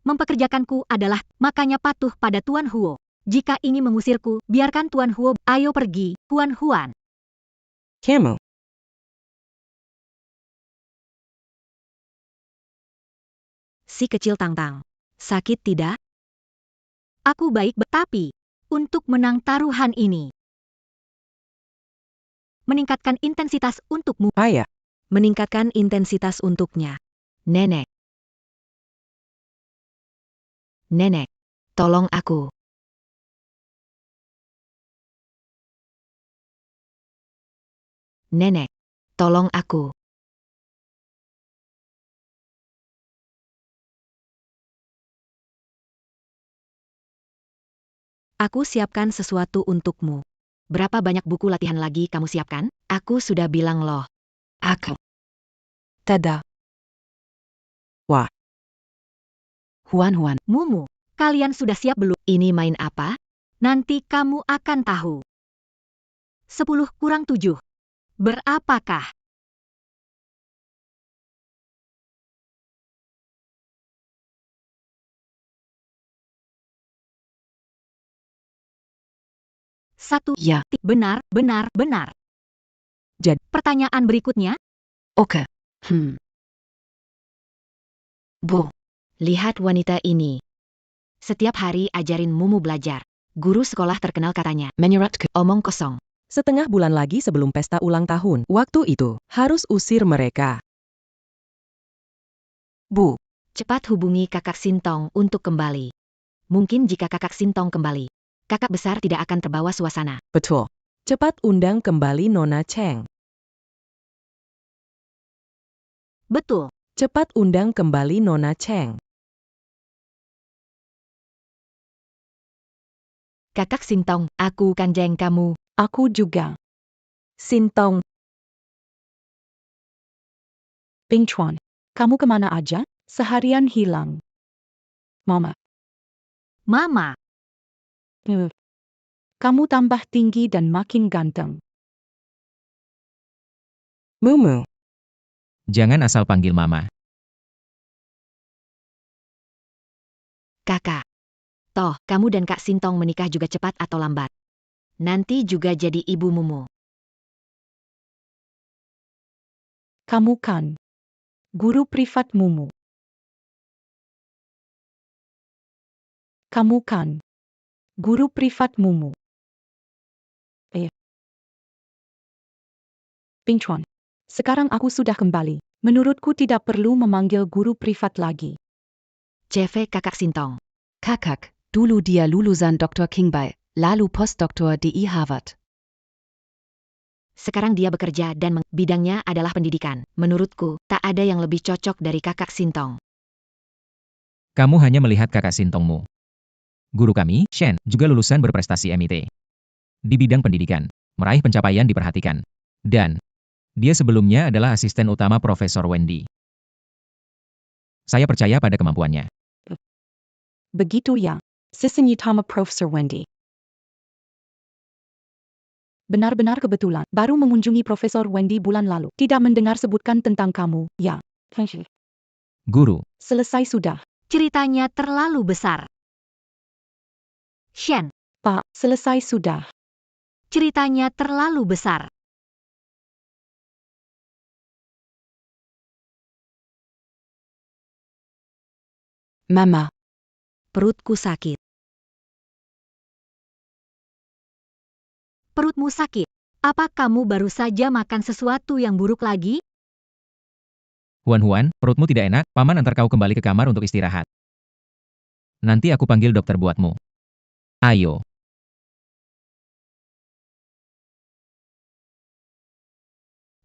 B: Mempekerjakanku adalah, makanya patuh pada Tuan Huo. Jika ingin mengusirku, biarkan Tuan Huo. Ayo pergi, Huan Huan.
F: Kamu.
A: Si kecil Tang-Tang. Sakit tidak?
B: Aku baik tapi untuk menang taruhan ini. Meningkatkan intensitas untukmu.
F: Ayah.
A: Meningkatkan intensitas untuknya. Nenek. Nenek, tolong aku. Nenek, tolong aku. Aku siapkan sesuatu untukmu. Berapa banyak buku latihan lagi kamu siapkan? Aku sudah bilang loh.
E: Aku. Tada.
F: Wah.
E: Huan.
B: Mumu, kalian sudah siap belum?
A: Ini main apa?
B: Nanti kamu akan tahu. 10 kurang 7. Berapakah? Satu.
E: Ya.
B: Benar.
F: Jadi.
B: Pertanyaan berikutnya?
E: Oke. Bu.
A: Lihat wanita ini. Setiap hari ajarin Mumu belajar. Guru sekolah terkenal katanya.
E: Menyeratku.
A: Omong kosong.
F: Setengah bulan lagi sebelum pesta ulang tahun. Waktu itu, harus usir mereka.
E: Bu.
A: Cepat hubungi kakak Sintong untuk kembali. Mungkin jika kakak Sintong kembali, kakak besar tidak akan terbawa suasana.
F: Betul. Cepat undang kembali Nona Cheng.
B: Betul.
F: Cepat undang kembali Nona Cheng.
A: Kakak Sintong, aku kanjeng kamu.
E: Aku juga.
F: Sintong.
E: Bing Chuan. Kamu kemana aja? Seharian hilang. Mama. Kamu tambah tinggi dan makin ganteng.
F: Mumu.
D: Jangan asal panggil Mama.
A: Kakak. Toh, kamu dan Kak Sintong menikah juga cepat atau lambat. Nanti juga jadi ibu Mumu.
E: Kamu kan guru privat Mumu. Kamu kan guru privat Mumu. Bing Chuan. Sekarang aku sudah kembali.
H: Menurutku tidak perlu memanggil guru privat lagi.
A: CV Kakak Sintong.
E: Kakak, dulu dia lulusan Dr. Kingbai, lalu postdoktor di Harvard.
A: Sekarang dia bekerja dan bidangnya adalah pendidikan. Menurutku, tak ada yang lebih cocok dari Kakak Sintong.
D: Kamu hanya melihat kakak Sintongmu. Guru kami, Shen, juga lulusan berprestasi MIT. Di bidang pendidikan, meraih pencapaian diperhatikan. Dan, dia sebelumnya adalah asisten utama Profesor Wendy. Saya percaya pada kemampuannya.
H: Begitu ya, asisten utama Profesor Wendy. Benar-benar kebetulan, baru mengunjungi Profesor Wendy bulan lalu. Tidak mendengar sebutkan tentang kamu, ya.
D: Guru,
H: Selesai sudah.
B: Ceritanya terlalu besar. Shen,
H: Pak, selesai sudah.
B: ceritanya terlalu besar.
E: Mama,
A: Perutku sakit.
B: Perutmu sakit. Apa kamu baru saja makan sesuatu yang buruk lagi?
D: Huan, perutmu tidak enak, paman antar kau kembali ke kamar untuk istirahat. Nanti aku panggil dokter buatmu. Ayo.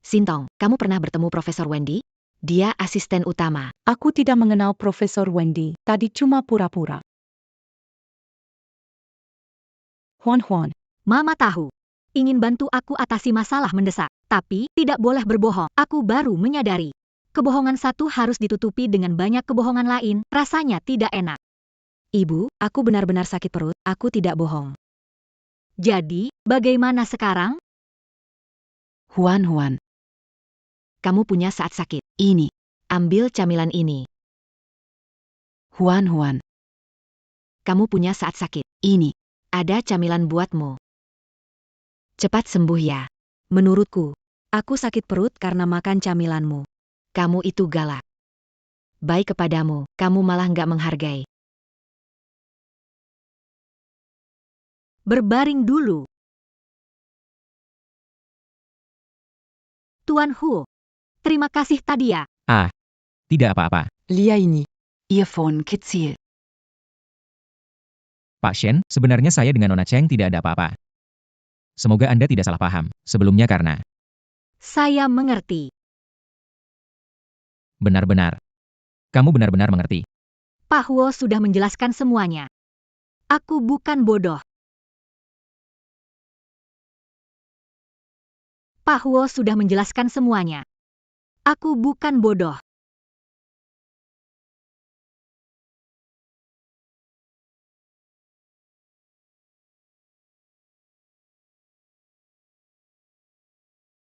A: Sintong, kamu pernah bertemu Profesor Wendy? Dia asisten utama.
H: Aku tidak mengenal Profesor Wendy, tadi cuma pura-pura. Huan,
B: Mama tahu. Ingin bantu aku atasi masalah mendesak. Tapi, tidak boleh berbohong. Aku baru menyadari. Kebohongan satu harus ditutupi dengan banyak kebohongan lain. Rasanya tidak enak.
A: Ibu, aku benar-benar sakit perut, aku tidak bohong.
B: Jadi, bagaimana sekarang?
E: Huan,
A: Kamu punya saat sakit.
E: ini.
A: Ambil camilan ini.
E: Huan,
A: Kamu punya saat sakit.
E: ini.
A: Ada camilan buatmu. Cepat sembuh ya. Menurutku, aku sakit perut karena makan camilanmu. Kamu itu galak. Baik kepadamu, kamu malah nggak menghargai.
B: Berbaring dulu. Tuan Hu. Terima kasih tadi ya.
D: Tidak apa-apa.
E: Lia ini. Earphone kecil.
D: Pak Shen, sebenarnya saya dengan Nona Cheng tidak ada apa-apa. Semoga Anda tidak salah paham. Sebelumnya karena,
B: Saya mengerti.
D: benar-benar. Kamu benar-benar mengerti.
B: Pak Huo sudah menjelaskan semuanya. Aku bukan bodoh. Pak Huo sudah menjelaskan semuanya. Aku bukan bodoh.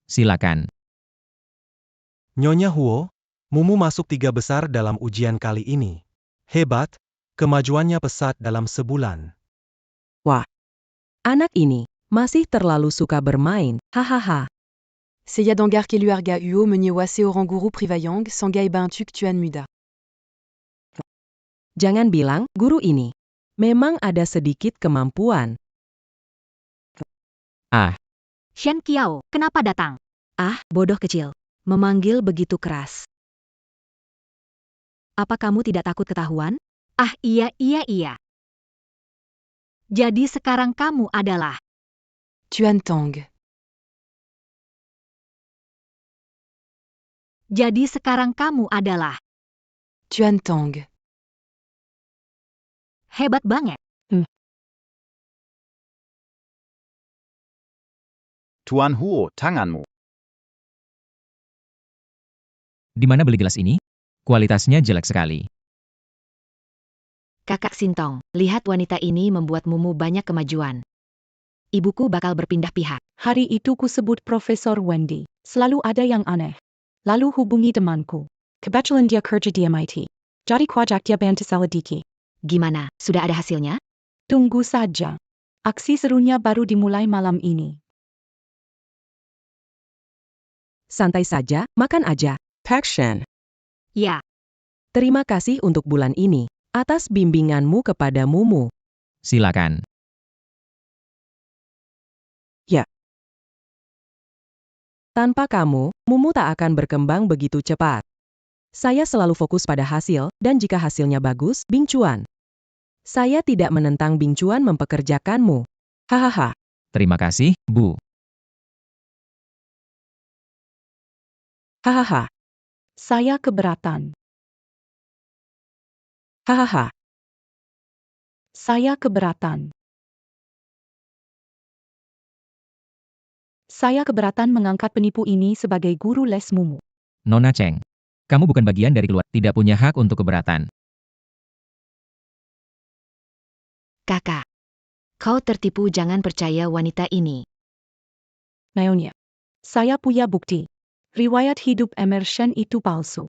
D: Silakan.
G: Nyonya Huo, Mumu masuk 3 besar dalam ujian kali ini. Hebat, kemajuannya pesat dalam sebulan.
F: Anak ini masih terlalu suka bermain, hahaha.
I: Seyadangar Keluarga Uo Menyewa Seorang Guru Privayang Sangai Bantuk Tuan Muda.
F: Jangan bilang, guru ini memang ada sedikit kemampuan.
B: Shen Qiao, kenapa datang?
A: Ah, bodoh kecil. Memanggil begitu keras. Apa kamu tidak takut ketahuan?
B: Ah iya. Jadi sekarang kamu adalah
I: Tuan Tang.
B: Jadi sekarang kamu adalah
I: Tuan Tang.
B: hebat banget.
J: Tuan Huo, tanganmu.
D: Di mana beli gelas ini? Kualitasnya jelek sekali.
A: Kakak Sintong, lihat wanita ini membuat Mumu banyak kemajuan. Ibuku bakal berpindah pihak.
H: Hari itu ku sebut Profesor Wendy. Selalu ada yang aneh. Lalu hubungi temanku. Kebetulan dia kerja di MIT. Jadi kuajak dia bantu selidiki.
A: Gimana, sudah ada hasilnya?
H: Tunggu saja. Aksi serunya baru dimulai malam ini.
F: Santai saja, makan aja. Pak Shen,
B: Ya,
F: terima kasih untuk bulan ini, atas bimbinganmu kepada Mumu.
D: Silakan.
F: Tanpa kamu, Mumu tak akan berkembang begitu cepat. Saya selalu fokus pada hasil, dan jika hasilnya bagus, Bing Chuan. Saya tidak menentang Bing Chuan mempekerjakanmu. Hahaha.
D: Terima kasih, Bu.
F: Hahaha.
H: Saya keberatan.
F: Hahaha.
H: Saya keberatan. Saya keberatan mengangkat penipu ini sebagai guru les Mumu.
D: Nona Cheng. Kamu bukan bagian dari keluarga, tidak punya hak untuk keberatan.
A: Kakak. Kau tertipu, jangan percaya wanita ini.
H: Nyonya. Saya punya bukti. Riwayat hidup Emerson itu palsu.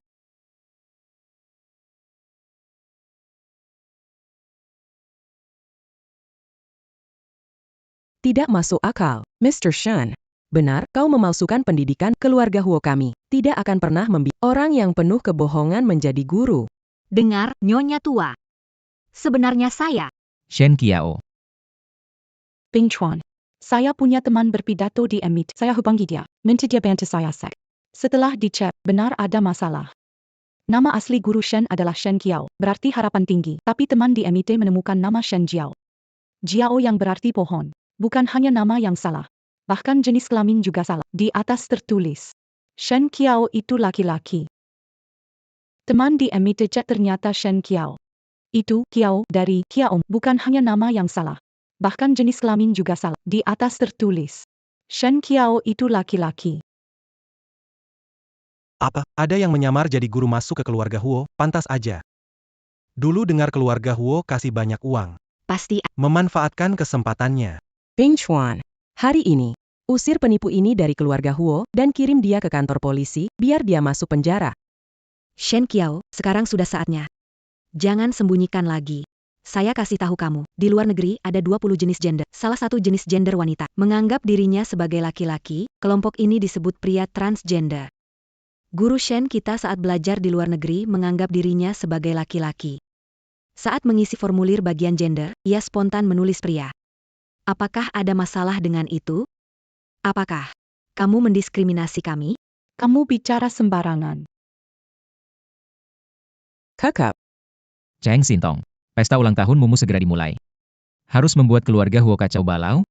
F: Tidak masuk akal, Mr. Shen. Benar, kau memalsukan pendidikan keluarga Huo kami. Tidak akan pernah membiarkan orang yang penuh kebohongan menjadi guru.
B: Dengar, Nyonya tua. Sebenarnya saya.
D: Shen Qiao.
H: Bing Chuan. Saya punya teman berpidato di MIT. Saya hubungi dia. Minta dia bantu saya sek. Setelah dicek, benar ada masalah. Nama asli guru Shen adalah Shen Qiao, berarti harapan tinggi. Tapi teman di MIT menemukan nama Shen Jiao. Jiao yang berarti pohon. Bukan hanya nama yang salah. Bahkan jenis kelamin juga salah. Di atas tertulis. Shen Qiao itu laki-laki. Teman di MIT cek ternyata Shen Qiao. Itu, Qiao, dari Qiao, bukan hanya nama yang salah. Bahkan jenis kelamin juga salah. Di atas tertulis. Shen Qiao itu laki-laki.
G: Apa? Ada yang menyamar jadi guru masuk ke keluarga Huo? Pantas aja. Dulu dengar keluarga Huo kasih banyak uang.
A: Pasti
G: Memanfaatkan kesempatannya.
F: Bing Chuan. Hari ini, usir penipu ini dari keluarga Huo, dan kirim dia ke kantor polisi, biar dia masuk penjara.
A: Shen Qiao, sekarang sudah saatnya. Jangan sembunyikan lagi. Saya kasih tahu kamu, di luar negeri ada 20 jenis gender. Salah satu jenis gender wanita menganggap dirinya sebagai laki-laki, kelompok ini disebut pria transgender. Guru Shen kita saat belajar di luar negeri menganggap dirinya sebagai laki-laki. Saat mengisi formulir bagian gender, ia spontan menulis pria. Apakah ada masalah dengan itu? Apakah kamu mendiskriminasi kami?
H: Kamu bicara sembarangan.
F: Kakak.
D: Cheng Sintong. Pesta ulang tahun Mumu segera dimulai. Harus membuat keluarga Huo kacau balau?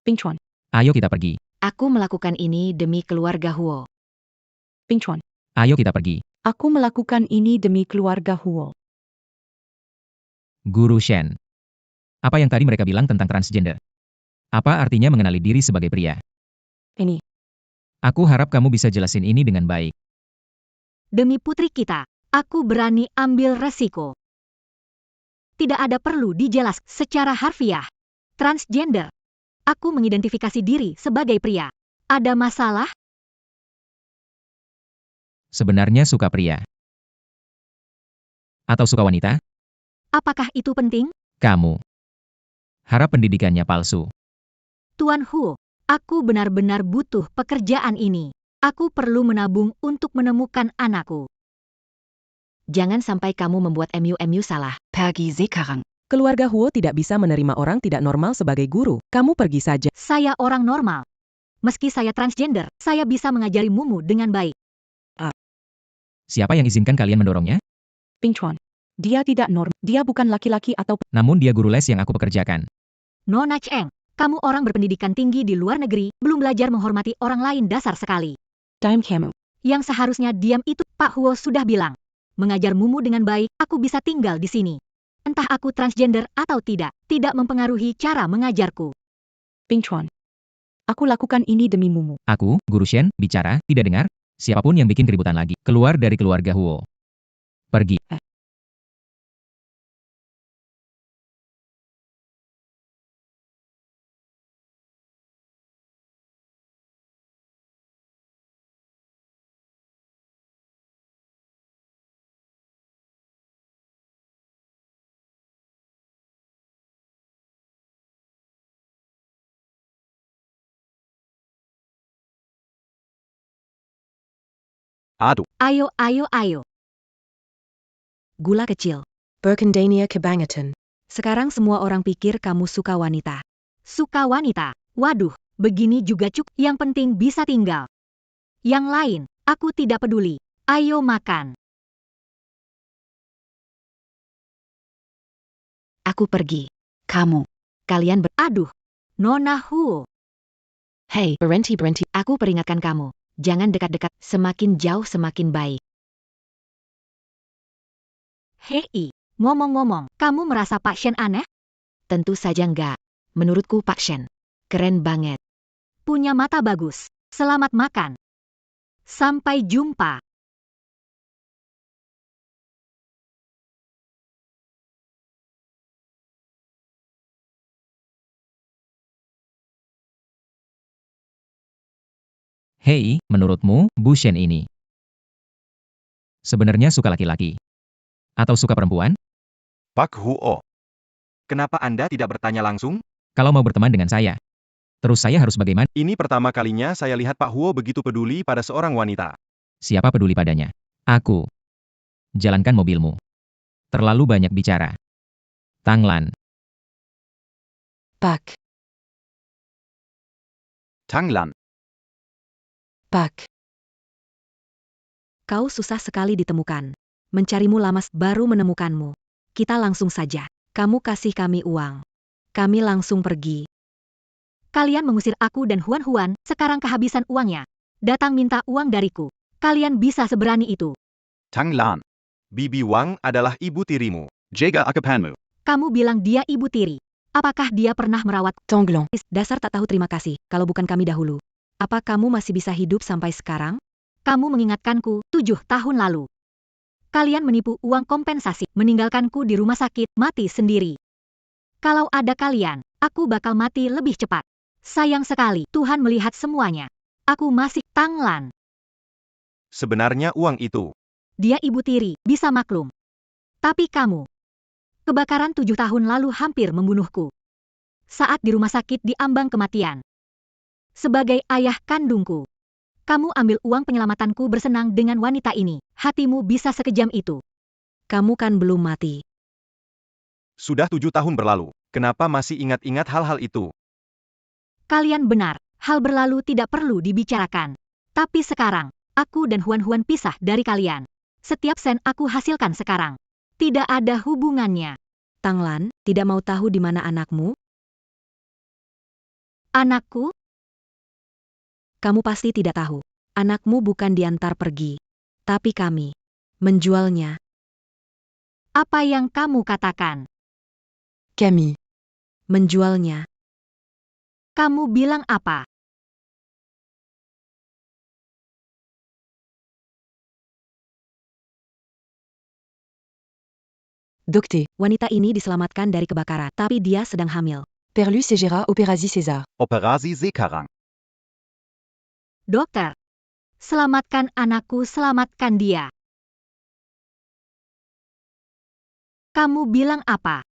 H: Bing Chuan.
D: Ayo kita pergi.
A: Aku melakukan ini demi keluarga Huo.
H: Bing Chuan.
D: Ayo kita pergi.
H: Aku melakukan ini demi keluarga Huo.
D: Guru Shen. Apa yang tadi mereka bilang tentang transgender? Apa artinya mengenali diri sebagai pria?
H: Ini.
D: Aku harap kamu bisa jelasin ini dengan baik.
B: Demi putri kita, aku berani ambil resiko. Tidak ada perlu dijelas secara harfiah. Transgender. Aku mengidentifikasi diri sebagai pria. Ada masalah?
D: Sebenarnya suka pria. Atau suka wanita?
B: Apakah itu penting?
D: Kamu. Harap pendidikannya palsu.
B: Tuan Huo, aku benar-benar butuh pekerjaan ini. Aku perlu menabung untuk menemukan anakku.
A: Jangan sampai kamu membuat MU salah.
E: Pergi sekarang.
F: Keluarga Huo tidak bisa menerima orang tidak normal sebagai guru. Kamu pergi saja.
B: Saya orang normal. Meski saya transgender, saya bisa mengajari Mumu dengan baik.
D: Siapa yang izinkan kalian mendorongnya?
H: Bing Chuan. Dia tidak normal. Dia bukan laki-laki atau...
D: Namun dia guru les yang aku pekerjakan.
B: Nona Cheng, kamu orang berpendidikan tinggi di luar negeri, belum belajar menghormati orang lain dasar sekali.
H: Diam kamu.
B: Yang seharusnya diam itu, Pak Huo sudah bilang. Mengajar Mumu dengan baik, aku bisa tinggal di sini. Entah aku transgender atau tidak mempengaruhi cara mengajarku.
H: Bing Chuan. Aku lakukan ini demi Mumu.
D: Aku, Guru Shen, bicara, tidak dengar? Siapapun yang bikin keributan lagi, keluar dari keluarga Huo. Pergi.
J: Aduh.
B: Ayo, ayo, ayo.
A: Gula kecil.
I: Burkendania kebangetan.
A: Sekarang semua orang pikir kamu suka wanita.
B: Suka wanita. Waduh, begini juga cuk, yang penting bisa tinggal. Yang lain, aku tidak peduli. Ayo makan.
A: Aku pergi.
E: Kamu.
A: Kalian
B: Aduh, Nona Huo.
E: Hey, berhenti.
A: Aku peringatkan kamu. Jangan dekat-dekat, semakin jauh semakin baik.
B: Hei, ngomong-ngomong, kamu merasa Pak Shen aneh?
A: Tentu saja enggak. Menurutku Pak Shen, keren banget.
B: Punya mata bagus. Selamat makan. Sampai jumpa.
D: Hei, menurutmu, Bu Shen ini sebenarnya suka laki-laki? Atau suka perempuan?
J: Pak Huo. Kenapa Anda tidak bertanya langsung?
D: Kalau mau berteman dengan saya, terus saya harus bagaimana?
C: Ini pertama kalinya saya lihat Pak Huo begitu peduli pada seorang wanita.
D: Siapa peduli padanya? Aku. Jalankan mobilmu. Terlalu banyak bicara. Tanglan.
E: Pak.
J: Tanglan.
E: Pak.
A: Kau susah sekali ditemukan. Mencarimu lama baru menemukanmu. Kita langsung saja. Kamu kasih kami uang. Kami langsung pergi.
B: Kalian mengusir aku dan Huan-Huan, sekarang kehabisan uangnya. Datang minta uang dariku. Kalian bisa seberani itu.
J: Tanglan.
C: Bibi Wang adalah ibu tirimu.
J: Jaga akapanmu.
B: Kamu bilang dia ibu tiri. Apakah dia pernah merawat?
E: Tanglan.
A: Dasar tak tahu terima kasih, kalau bukan kami dahulu. Apa kamu masih bisa hidup sampai sekarang?
B: Kamu mengingatkanku 7 tahun lalu. Kalian menipu uang kompensasi, meninggalkanku di rumah sakit, mati sendiri. Kalau ada kalian, aku bakal mati lebih cepat. Sayang sekali, Tuhan melihat semuanya. Aku masih Tanglan.
C: Sebenarnya uang itu.
B: Dia ibu tiri, bisa maklum. Tapi kamu. Kebakaran 7 tahun lalu hampir membunuhku. Saat di rumah sakit di ambang kematian. Sebagai ayah kandungku. Kamu ambil uang penyelamatanku bersenang dengan wanita ini. Hatimu bisa sekejam itu.
A: Kamu kan belum mati.
C: Sudah 7 tahun berlalu. Kenapa masih ingat-ingat hal-hal itu?
B: Kalian benar, hal berlalu tidak perlu dibicarakan. Tapi sekarang, aku dan Huan-Huan pisah dari kalian. Setiap sen aku hasilkan sekarang. Tidak ada hubungannya.
A: Tanglan, tidak mau tahu di mana anakmu?
B: Anakku?
A: Kamu pasti tidak tahu. Anakmu bukan diantar pergi. Tapi kami menjualnya.
B: Apa yang kamu katakan?
I: Camille.
A: Menjualnya.
B: Kamu bilang apa?
I: Docté.
A: Wanita ini diselamatkan dari kebakaran, tapi dia sedang hamil.
I: Perlu Segera Opérasie César.
J: Operasi Sekarang.
B: Dokter. Selamatkan anakku, selamatkan dia. Kamu bilang apa?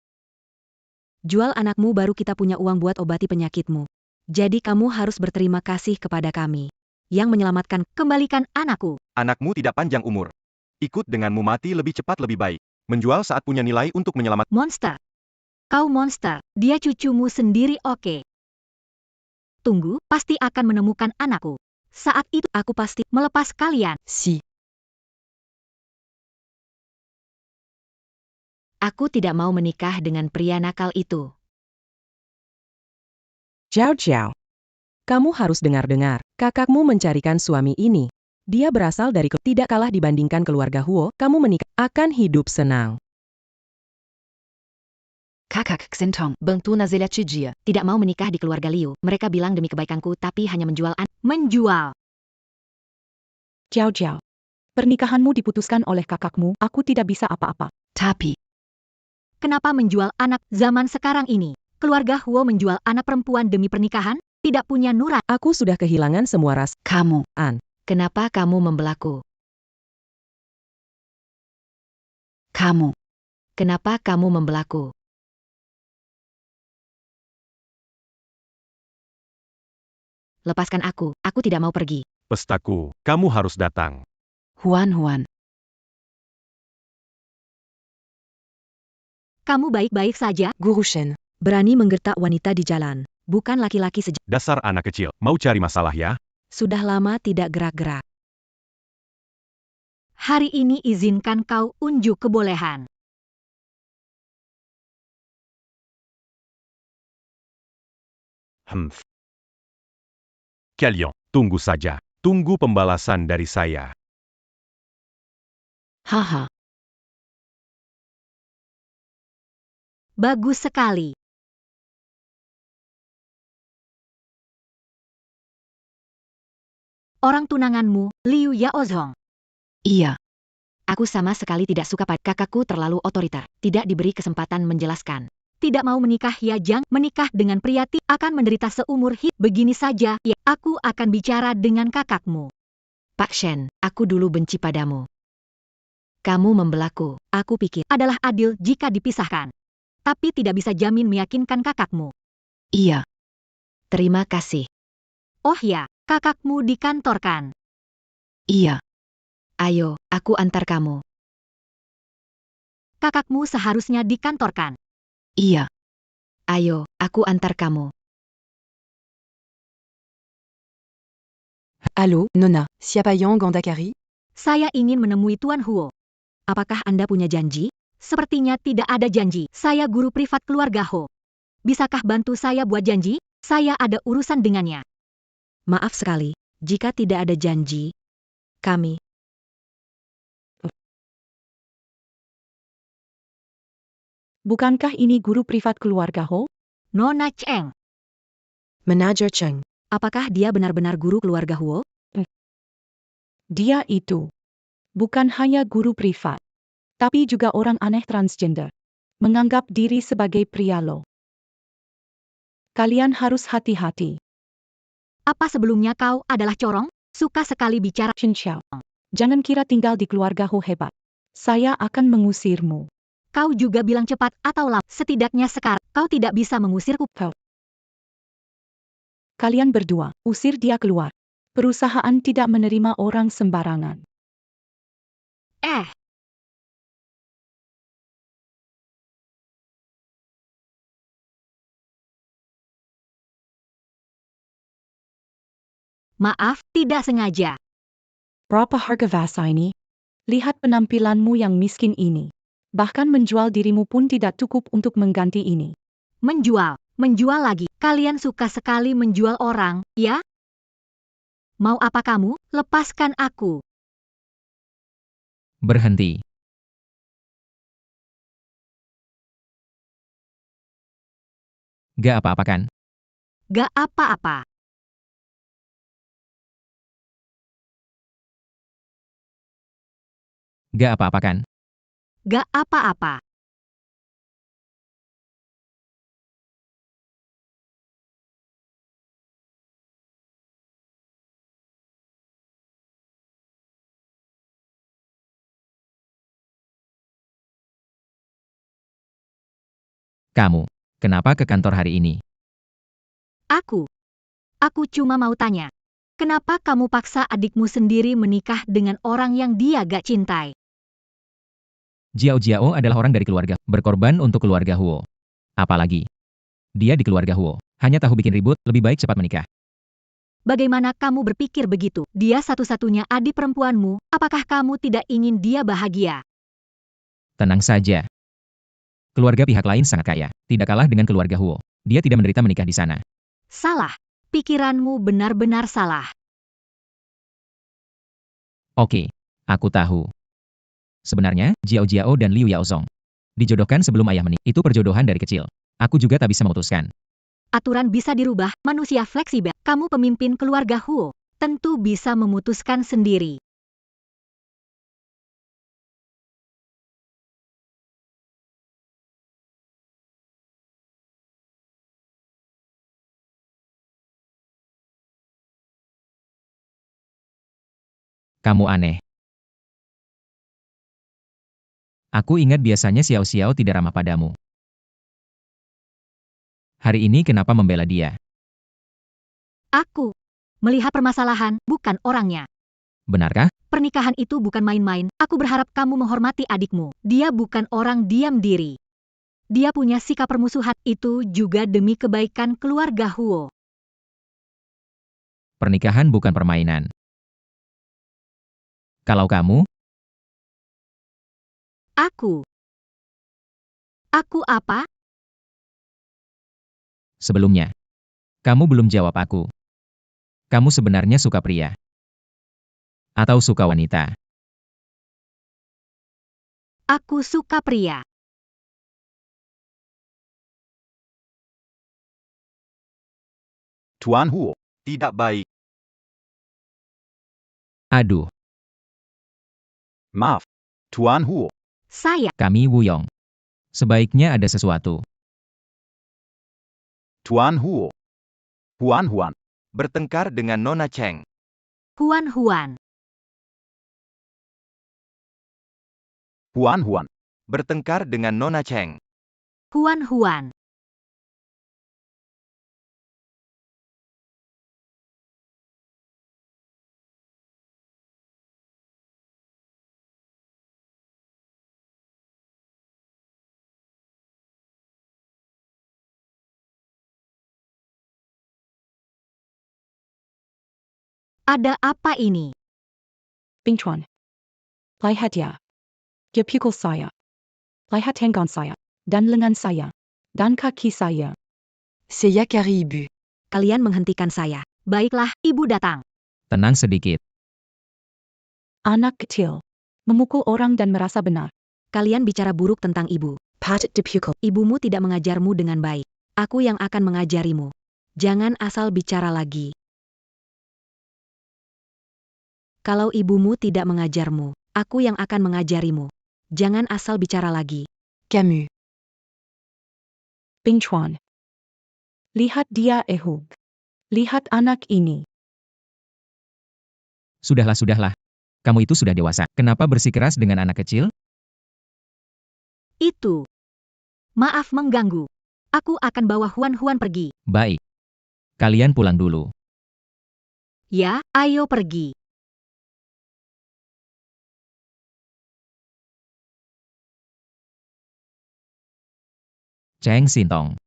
A: Jual anakmu baru kita punya uang buat obati penyakitmu. Jadi kamu harus berterima kasih kepada kami. Yang menyelamatkan,
B: Kembalikan anakku.
C: Anakmu tidak panjang umur. Ikut denganmu mati lebih cepat lebih baik. Menjual saat punya nilai untuk menyelamatkan.
B: Monster. Kau monster, dia cucumu sendiri oke. Tunggu, pasti akan menemukan anakku. Saat itu aku pasti melepas kalian.
I: Si.
A: Aku tidak mau menikah dengan pria nakal itu.
F: Ciao ciao. Kamu harus dengar-dengar, kakakmu mencarikan suami ini. Dia berasal dari tidak kalah dibandingkan keluarga Huo, kamu menikah akan hidup senang.
E: Kakak Xintong.
A: Bengtu Nazela Chijia tidak mau menikah di keluarga Liu. Mereka bilang demi kebaikanku tapi hanya menjual
B: Menjual.
H: Jiao Jiao. Pernikahanmu diputuskan oleh kakakmu, aku tidak bisa apa-apa.
E: Tapi.
B: Kenapa menjual anak zaman sekarang ini? Keluarga Huo menjual anak perempuan demi pernikahan? Tidak punya nurani.
F: Aku sudah kehilangan semua ras.
E: Kamu.
A: Kenapa kamu membelaku?
E: Kamu.
A: Kenapa kamu membelaku? Lepaskan aku tidak mau pergi.
C: Pestaku, kamu harus datang.
E: Huan-Huan.
B: Kamu baik-baik saja?
I: Guru Shen.
A: Berani menggertak wanita di jalan. Bukan laki-laki
C: Dasar anak kecil, mau cari masalah ya?
A: Sudah lama tidak gerak-gerak.
B: Hari ini izinkan kau unjuk kebolehan.
C: Kalian, tunggu saja. Tunggu pembalasan dari saya.
I: Haha.
B: Bagus sekali. Orang tunanganmu, Liu Yaozhong.
I: Iya.
A: Aku sama sekali tidak suka pada kakakku terlalu otoriter, tidak diberi kesempatan menjelaskan.
B: Tidak mau menikah ya Jang, menikah dengan pria akan menderita seumur hidup. Begini saja, ya, aku akan bicara dengan kakakmu.
A: Pak Shen, aku dulu benci padamu. Kamu membelaku, aku pikir
B: Adalah adil jika dipisahkan. Tapi tidak bisa jamin meyakinkan kakakmu.
I: Iya.
A: terima kasih.
B: Oh ya, kakakmu dikantorkan.
I: Iya.
A: Ayo, aku antar kamu.
B: Kakakmu seharusnya dikantorkan.
I: Iya.
A: Ayo, aku antar kamu.
I: Allô, Nona, siapa yang Gandakari?
B: Saya ingin menemui Tuan Huo.
A: Apakah Anda punya janji?
B: Sepertinya tidak ada janji. Saya guru privat keluarga Ho. Bisakah bantu saya buat janji? Saya ada urusan dengannya.
A: Maaf sekali, jika tidak ada janji, kami.
H: Bukankah ini guru privat keluarga Ho?
B: Nona Cheng.
I: Manager Cheng.
A: Apakah dia benar-benar guru keluarga Huo?
H: Dia itu bukan hanya guru privat, tapi juga orang aneh transgender. Menganggap diri sebagai pria lo. Kalian harus hati-hati.
B: Apa sebelumnya kau adalah corong? Suka sekali bicara.
H: Chen Xiao. Jangan kira tinggal di keluarga Ho hebat. Saya akan mengusirmu.
B: Kau juga bilang cepat atau lambat. Setidaknya sekarang kau tidak bisa mengusirku.
H: Kalian berdua, usir dia keluar. Perusahaan tidak menerima orang sembarangan.
B: Maaf, tidak sengaja.
H: Berapa harga vasa ini? Lihat penampilanmu yang miskin ini. Bahkan menjual dirimu pun tidak cukup untuk mengganti ini.
B: Menjual lagi. Kalian suka sekali menjual orang, ya? Mau apa kamu? Lepaskan aku.
D: Berhenti. Gak apa-apa kan?
B: Gak apa-apa.
D: Gak apa-apa kan?
B: Gak apa-apa.
D: Kamu, kenapa ke kantor hari ini?
B: Aku cuma mau tanya. Kenapa kamu paksa adikmu sendiri menikah dengan orang yang dia gak cintai?
D: Jiao Jiao adalah orang dari keluarga, berkorban untuk keluarga Huo. Apalagi, dia di keluarga Huo, hanya tahu bikin ribut, lebih baik cepat menikah.
B: Bagaimana kamu berpikir begitu? Dia satu-satunya adik perempuanmu, apakah kamu tidak ingin dia bahagia?
D: Tenang saja. Keluarga pihak lain sangat kaya, tidak kalah dengan keluarga Huo. Dia tidak menderita menikah di sana.
B: Salah. Pikiranmu benar-benar salah.
D: Oke, aku tahu. Sebenarnya, Jiao Jiao dan Liu Yaozhong dijodohkan sebelum ayah menikah. Itu perjodohan dari kecil. Aku juga tak bisa memutuskan.
B: Aturan bisa dirubah, manusia fleksibel. Kamu pemimpin keluarga Huo, tentu bisa memutuskan sendiri.
D: Kamu aneh. Aku ingat biasanya Xiao Xiao tidak ramah padamu. Hari ini kenapa membela dia?
B: Aku melihat permasalahan, bukan orangnya.
D: Benarkah?
B: Pernikahan itu bukan main-main. Aku berharap kamu menghormati adikmu. Dia bukan orang diam diri. Dia punya sikap permusuhan. Itu juga demi kebaikan keluarga Huo.
D: Pernikahan bukan permainan. Kalau kamu,
B: Aku. Aku apa?
D: sebelumnya, kamu belum jawab aku. Kamu sebenarnya suka pria? Atau suka wanita?
B: Aku suka pria.
J: Tuan Huo, tidak baik.
D: Aduh,
J: Maaf, Tuan Huo.
B: Saya.
D: kami Wuyong. Sebaiknya ada sesuatu.
J: Tuan Huo. Huan, bertengkar dengan Nona Cheng.
B: Huan.
J: Huan, bertengkar dengan Nona Cheng.
B: Huan. Ada apa ini?
H: Bing Chuan. Lihat ya. Dia pukul saya. Lihat tangan saya. Dan lengan saya. Dan kaki saya.
I: C'est Yakari Ibu.
A: Kalian menghentikan saya.
B: Baiklah, ibu datang.
D: Tenang sedikit.
H: Anak kecil. Memukul orang dan merasa benar.
A: Kalian bicara buruk tentang ibu.
I: Pat dipukul.
A: Ibumu tidak mengajarmu dengan baik. Aku yang akan mengajarimu. Jangan asal bicara lagi. Kalau ibumu tidak mengajarmu, aku yang akan mengajarimu. Jangan asal bicara lagi.
I: Camus.
H: Bing Chuan. Lihat dia Ehug. Lihat anak ini.
D: Sudahlah. Kamu itu sudah dewasa. Kenapa bersikeras dengan anak kecil?
B: Itu. Maaf mengganggu. Aku akan bawa Huan pergi.
D: Baik. Kalian pulang dulu.
B: Ya, ayo pergi.
D: Cheng Sintong.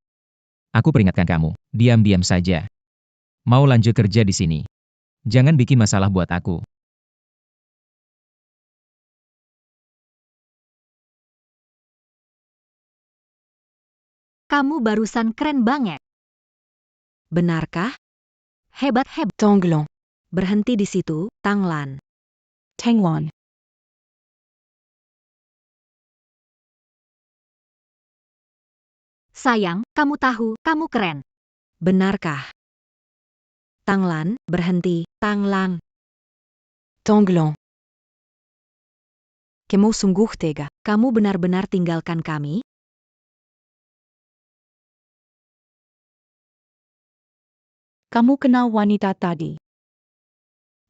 D: Aku peringatkan kamu, diam-diam saja. Mau lanjut kerja di sini. Jangan bikin masalah buat aku.
B: Kamu barusan keren banget.
A: Benarkah?
B: Hebat.
I: Tanglan.
A: Berhenti di situ, Tanglan.
H: Tanglan.
B: Sayang, kamu tahu, kamu keren.
A: Benarkah? Tanglan, berhenti, Tanglang.
I: Tanglan. Kamu sungguh tega.
A: Kamu benar-benar tinggalkan kami?
H: Kamu kenal wanita tadi.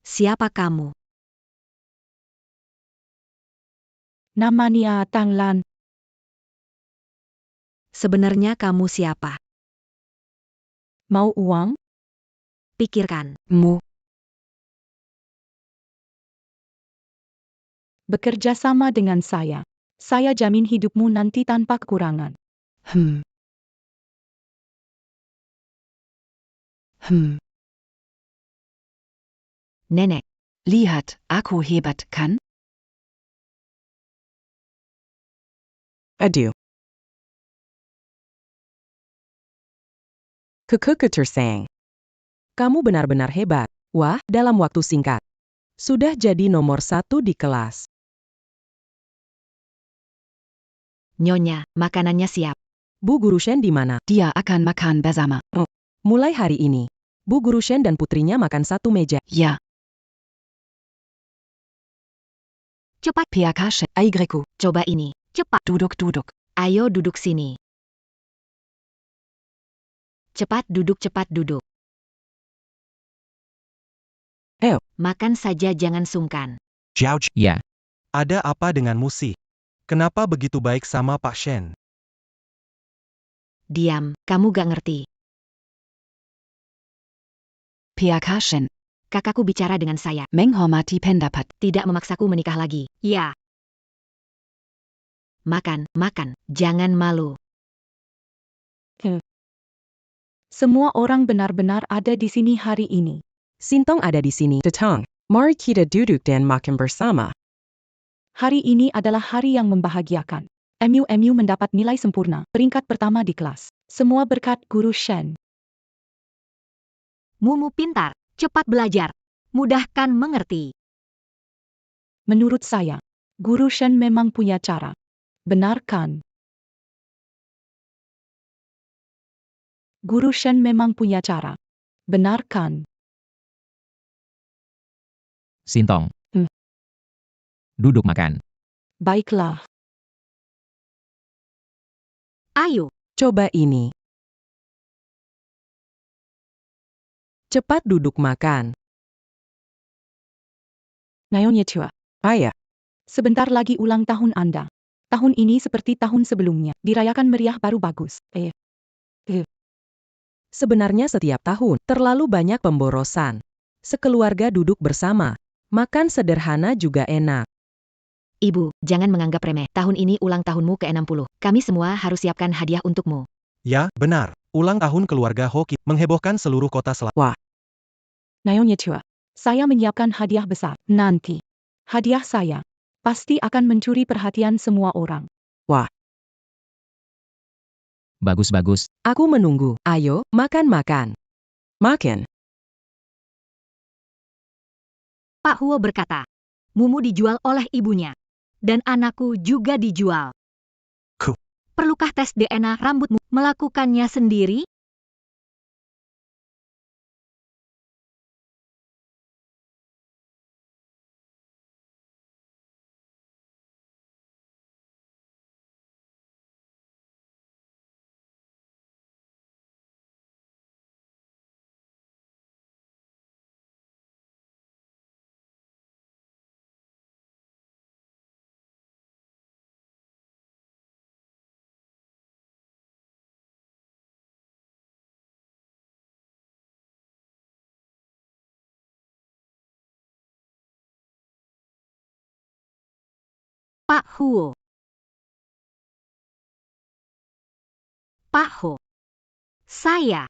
A: Siapa kamu?
H: Namanya Tanglan.
A: Sebenarnya kamu siapa?
H: Mau uang?
A: Pikirkan.
I: Mu.
H: Bekerja sama dengan saya. Saya jamin hidupmu nanti tanpa kekurangan.
A: Nenek.
E: Lihat, aku hebat, kan?
F: Adieu. Kekeketersang. Kamu benar-benar hebat. Wah, dalam waktu singkat. Sudah jadi nomor 1 di kelas.
A: Nyonya, makanannya siap.
F: Bu Guru Shen di mana?
E: Dia akan makan bersama.
F: Mulai hari ini, Bu Guru Shen dan putrinya makan satu meja.
E: Ya.
B: Cepat.
E: PK Aigreku.
A: Coba ini.
B: Cepat.
E: Duduk.
A: Ayo duduk sini. Cepat duduk.
F: Ayo.
A: Makan saja jangan sungkan.
G: Jiao.
D: Ya,
G: Ada apa dengan Musi? Kenapa begitu baik sama Pak Shen?
A: Diam, kamu gak ngerti.
E: PK Shen.
A: Kakakku bicara dengan saya.
E: Menghormati pendapat.
A: Tidak memaksaku menikah lagi.
B: Ya.
A: Makan. Jangan malu.
H: Semua orang benar-benar ada di sini hari ini.
F: Sintong ada di sini. Tetang, mari kita duduk dan makan bersama.
H: Hari ini adalah hari yang membahagiakan. MU mendapat nilai sempurna, peringkat pertama di kelas. Semua berkat Guru Shen.
B: Mumu pintar, cepat belajar, mudahkan mengerti.
H: Menurut saya, Guru Shen memang punya cara. Benar kan? Guru Shen memang punya cara. Benar kan?
D: Sintong. Duduk makan.
H: Baiklah.
B: Ayo,
F: Coba ini. Cepat duduk makan.
H: Nayonya tua.
F: Ayah,
H: Sebentar lagi ulang tahun Anda. Tahun ini seperti tahun sebelumnya, dirayakan meriah baru bagus.
F: sebenarnya setiap tahun terlalu banyak pemborosan. Sekeluarga duduk bersama. Makan sederhana juga enak.
A: Ibu, jangan menganggap remeh. Tahun ini ulang tahunmu ke-60. Kami semua harus siapkan hadiah untukmu.
G: Ya, benar. Ulang tahun keluarga Hoki menghebohkan seluruh kota selatan.
H: Nayonya tua. Saya menyiapkan hadiah besar. Nanti. Hadiah saya. Pasti akan mencuri perhatian semua orang.
D: Bagus-bagus.
F: Aku menunggu. Ayo, makan-makan. Makan.
B: Pak Huo berkata, Mumu dijual oleh ibunya. Dan anakku juga dijual. Perlukah tes DNA rambutmu melakukannya sendiri? Pak Huo. Pak Ho. Saya.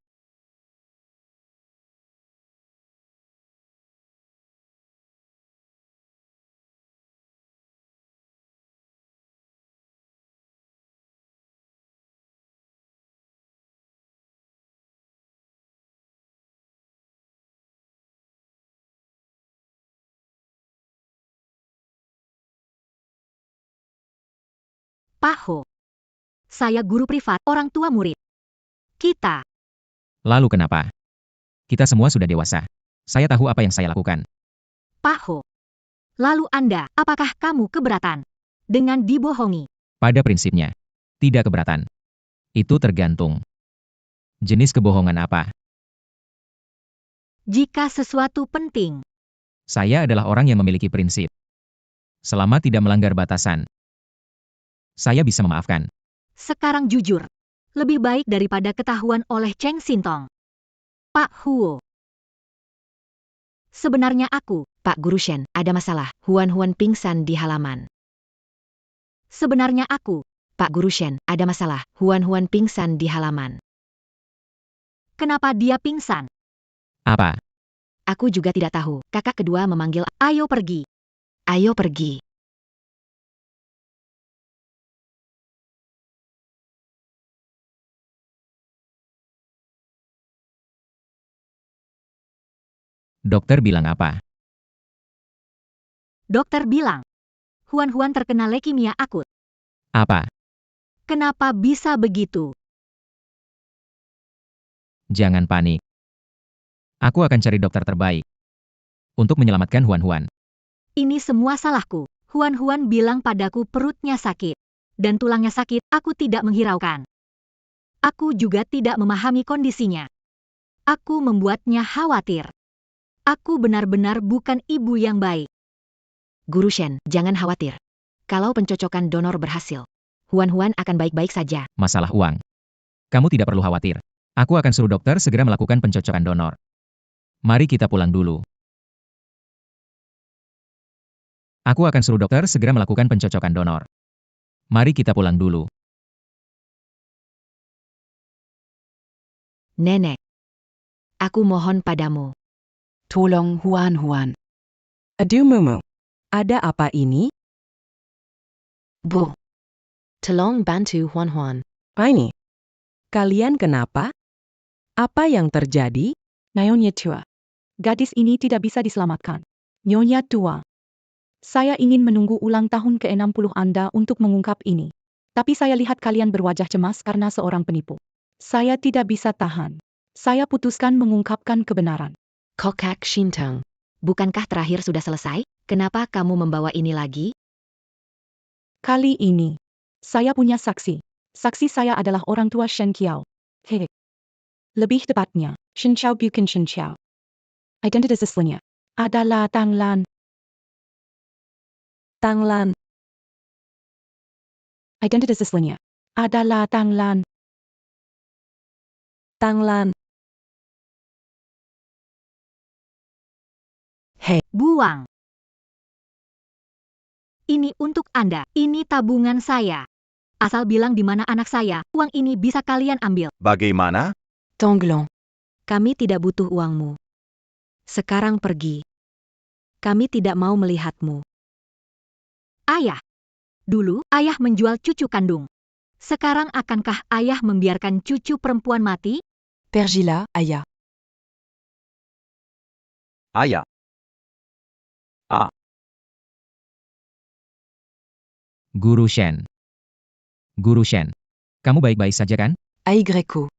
B: Pak Ho. Saya guru privat orang tua murid. Kita.
D: Lalu kenapa? Kita semua sudah dewasa. Saya tahu apa yang saya lakukan.
B: Pak Ho. Lalu Anda, apakah kamu keberatan dengan dibohongi?
D: Pada prinsipnya, tidak keberatan. Itu tergantung. Jenis kebohongan apa?
B: Jika sesuatu penting,
D: Saya adalah orang yang memiliki prinsip. Selama tidak melanggar batasan, saya bisa memaafkan.
B: sekarang jujur. Lebih baik daripada ketahuan oleh Cheng Sintong. Pak Huo. Sebenarnya aku,
A: Pak Guru Shen, ada masalah. Huan pingsan di halaman.
B: sebenarnya aku,
A: Pak Guru Shen, ada masalah. Huan pingsan di halaman.
B: kenapa dia pingsan?
D: Apa?
A: Aku juga tidak tahu. Kakak kedua memanggil,
B: Ayo pergi.
A: ayo pergi.
D: Dokter bilang apa?
B: Dokter bilang, Huan terkena leukemia akut.
D: Apa?
B: Kenapa bisa begitu?
D: Jangan panik. Aku akan cari dokter terbaik untuk menyelamatkan Huan.
B: Ini semua salahku. Huan bilang padaku perutnya sakit. Dan tulangnya sakit, aku tidak menghiraukan. Aku juga tidak memahami kondisinya. Aku membuatnya khawatir. Aku benar-benar bukan ibu yang baik.
A: Guru Shen, jangan khawatir. Kalau pencocokan donor berhasil, Huan akan baik-baik saja.
D: Masalah uang. Kamu tidak perlu khawatir. Aku akan suruh dokter segera melakukan pencocokan donor. Mari kita pulang dulu. Aku akan suruh dokter segera melakukan pencocokan donor. Mari kita pulang dulu.
A: Nenek, aku mohon padamu.
I: Tolong Huan Huan.
F: Aduh Mumu. Ada apa ini?
I: Bu. Tolong bantu Huan Huan.
F: Ini. Kalian kenapa? Apa yang terjadi?
H: Nyonya tua. Gadis ini tidak bisa diselamatkan. Nyonya tua. Saya ingin menunggu ulang tahun ke-60 Anda untuk mengungkap ini. Tapi saya lihat kalian berwajah cemas karena seorang penipu. Saya tidak bisa tahan. Saya putuskan mengungkapkan kebenaran.
I: Kokak Shintang.
A: Bukankah terakhir sudah selesai? Kenapa kamu membawa ini lagi?
H: Kali ini, saya punya saksi. Saksi saya adalah orang tua Shen Qiao. Hehe. Lebih tepatnya, Shen Qiao bukan Shen Qiao. Identitas aslinya adalah Tang Lan.
F: Tang Lan.
H: Identitas aslinya adalah Tang Lan.
F: Tang Lan.
B: Buang. Ini untuk Anda. Ini tabungan saya. Asal bilang di mana anak saya, uang ini bisa kalian ambil.
J: Bagaimana?
I: Tanglan.
A: Kami tidak butuh uangmu. Sekarang pergi. Kami tidak mau melihatmu.
B: Ayah. Dulu, ayah menjual cucu kandung. Sekarang akankah ayah membiarkan cucu perempuan mati?
I: Pergila, Aya.
J: Ayah.
D: Guru Shen. Guru Shen. Kamu baik-baik saja kan?
I: Aigreco.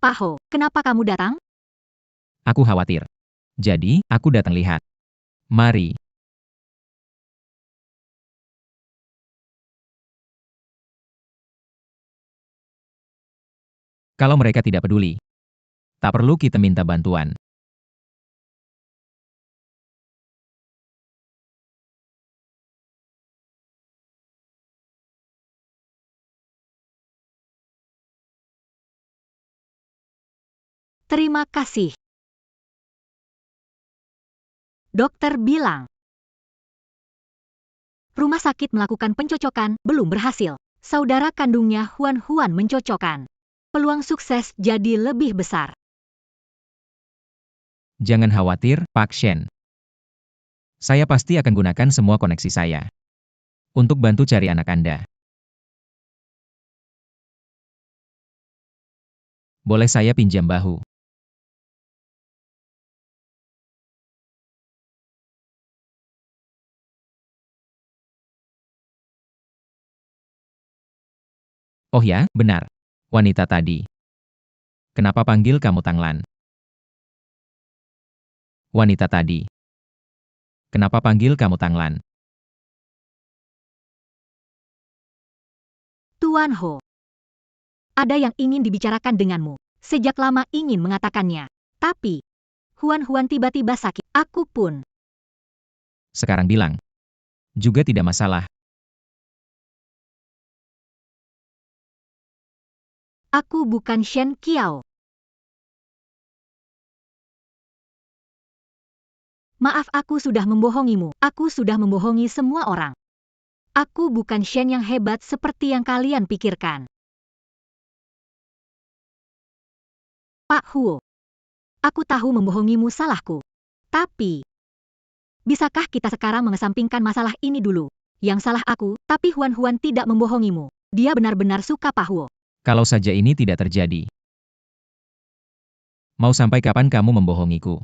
B: Pak Ho, kenapa kamu datang?
D: Aku khawatir. Jadi, aku datang lihat. Mari. Kalau mereka tidak peduli, tak perlu kita minta bantuan.
B: Terima kasih. Dokter bilang, rumah sakit melakukan pencocokan, belum berhasil. Saudara kandungnya Huan Huan mencocokkan. Peluang sukses jadi lebih besar.
D: Jangan khawatir, Pak Shen. Saya pasti akan gunakan semua koneksi saya untuk bantu cari anak Anda. Boleh saya pinjam bahu? Oh ya, benar. Wanita tadi. Kenapa panggil kamu Tang Lan? Wanita tadi. Kenapa panggil kamu Tang Lan?
B: Tuan Ho. Ada yang ingin dibicarakan denganmu. Sejak lama ingin mengatakannya. Tapi, Huan Huan tiba-tiba sakit. Aku pun.
D: Sekarang bilang. Juga tidak masalah.
B: Aku bukan Shen Qiao. Maaf, aku sudah membohongimu. Aku sudah membohongi semua orang. Aku bukan Shen yang hebat seperti yang kalian pikirkan. Pak Huo. Aku tahu membohongimu salahku. Tapi, bisakah kita sekarang mengesampingkan masalah ini dulu? Yang salah aku, tapi Huan Huan tidak membohongimu. Dia benar-benar suka Pak Huo.
D: Kalau saja ini tidak terjadi. Mau sampai kapan kamu membohongiku?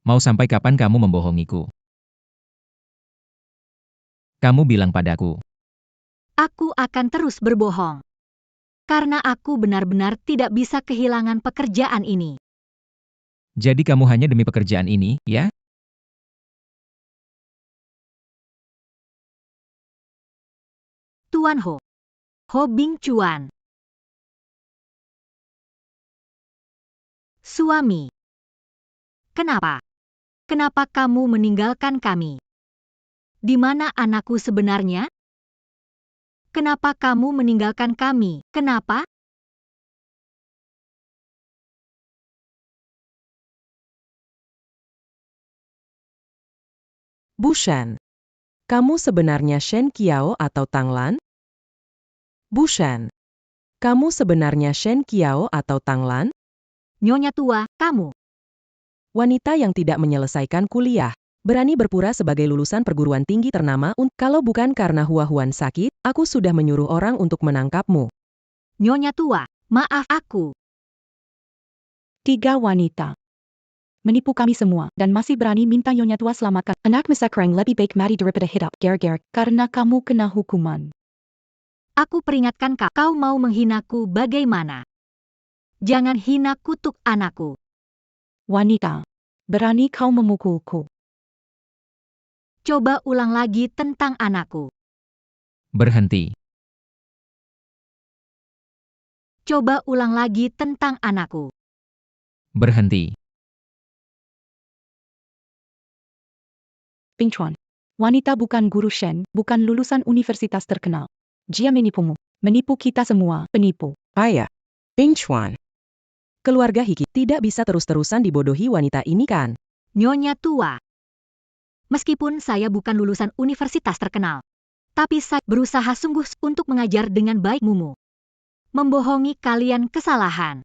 D: Mau sampai kapan kamu membohongiku? Kamu bilang padaku.
B: Aku akan terus berbohong. Karena aku benar-benar tidak bisa kehilangan pekerjaan ini.
D: Jadi kamu hanya demi pekerjaan ini, ya?
B: Tuan Ho. Ho Bing Chuan. Suami. Kenapa? Kenapa kamu meninggalkan kami? Di mana anakku sebenarnya? Kenapa kamu meninggalkan kami? Kenapa?
F: Bu Shen. Kamu sebenarnya Shen Qiao atau Tang Lan? Bu Shen, kamu sebenarnya Shen Qiao atau Tang Lan?
B: Nyonya tua, kamu.
F: Wanita yang tidak menyelesaikan kuliah. Berani berpura sebagai lulusan perguruan tinggi ternama. Kalau bukan karena Hua Huan sakit, aku sudah menyuruh orang untuk menangkapmu.
B: Nyonya tua, maaf aku.
H: 3 wanita. Menipu kami semua, dan masih berani minta Nyonya tua selamatkan. Anak sekarang lebih baik mati daripada hidup. Ger-ger, karena kamu kena hukuman.
B: Aku peringatkan kau mau menghinaku bagaimana? Jangan hina kutuk anakku.
H: Wanita. Berani kau memukulku.
B: Coba ulang lagi tentang anakku.
D: Berhenti.
B: Coba ulang lagi tentang anakku.
D: Berhenti.
H: Ping Chuan. Wanita bukan guru Shen, bukan lulusan universitas terkenal. Dia menipumu. Menipu kita semua, penipu.
F: Ayah, Ping Chuan. Keluarga Hiki tidak bisa terus-terusan dibodohi wanita ini kan?
B: Nyonya tua. Meskipun saya bukan lulusan universitas terkenal, tapi saya berusaha sungguh untuk mengajar dengan baik Mumu. Membohongi kalian kesalahan.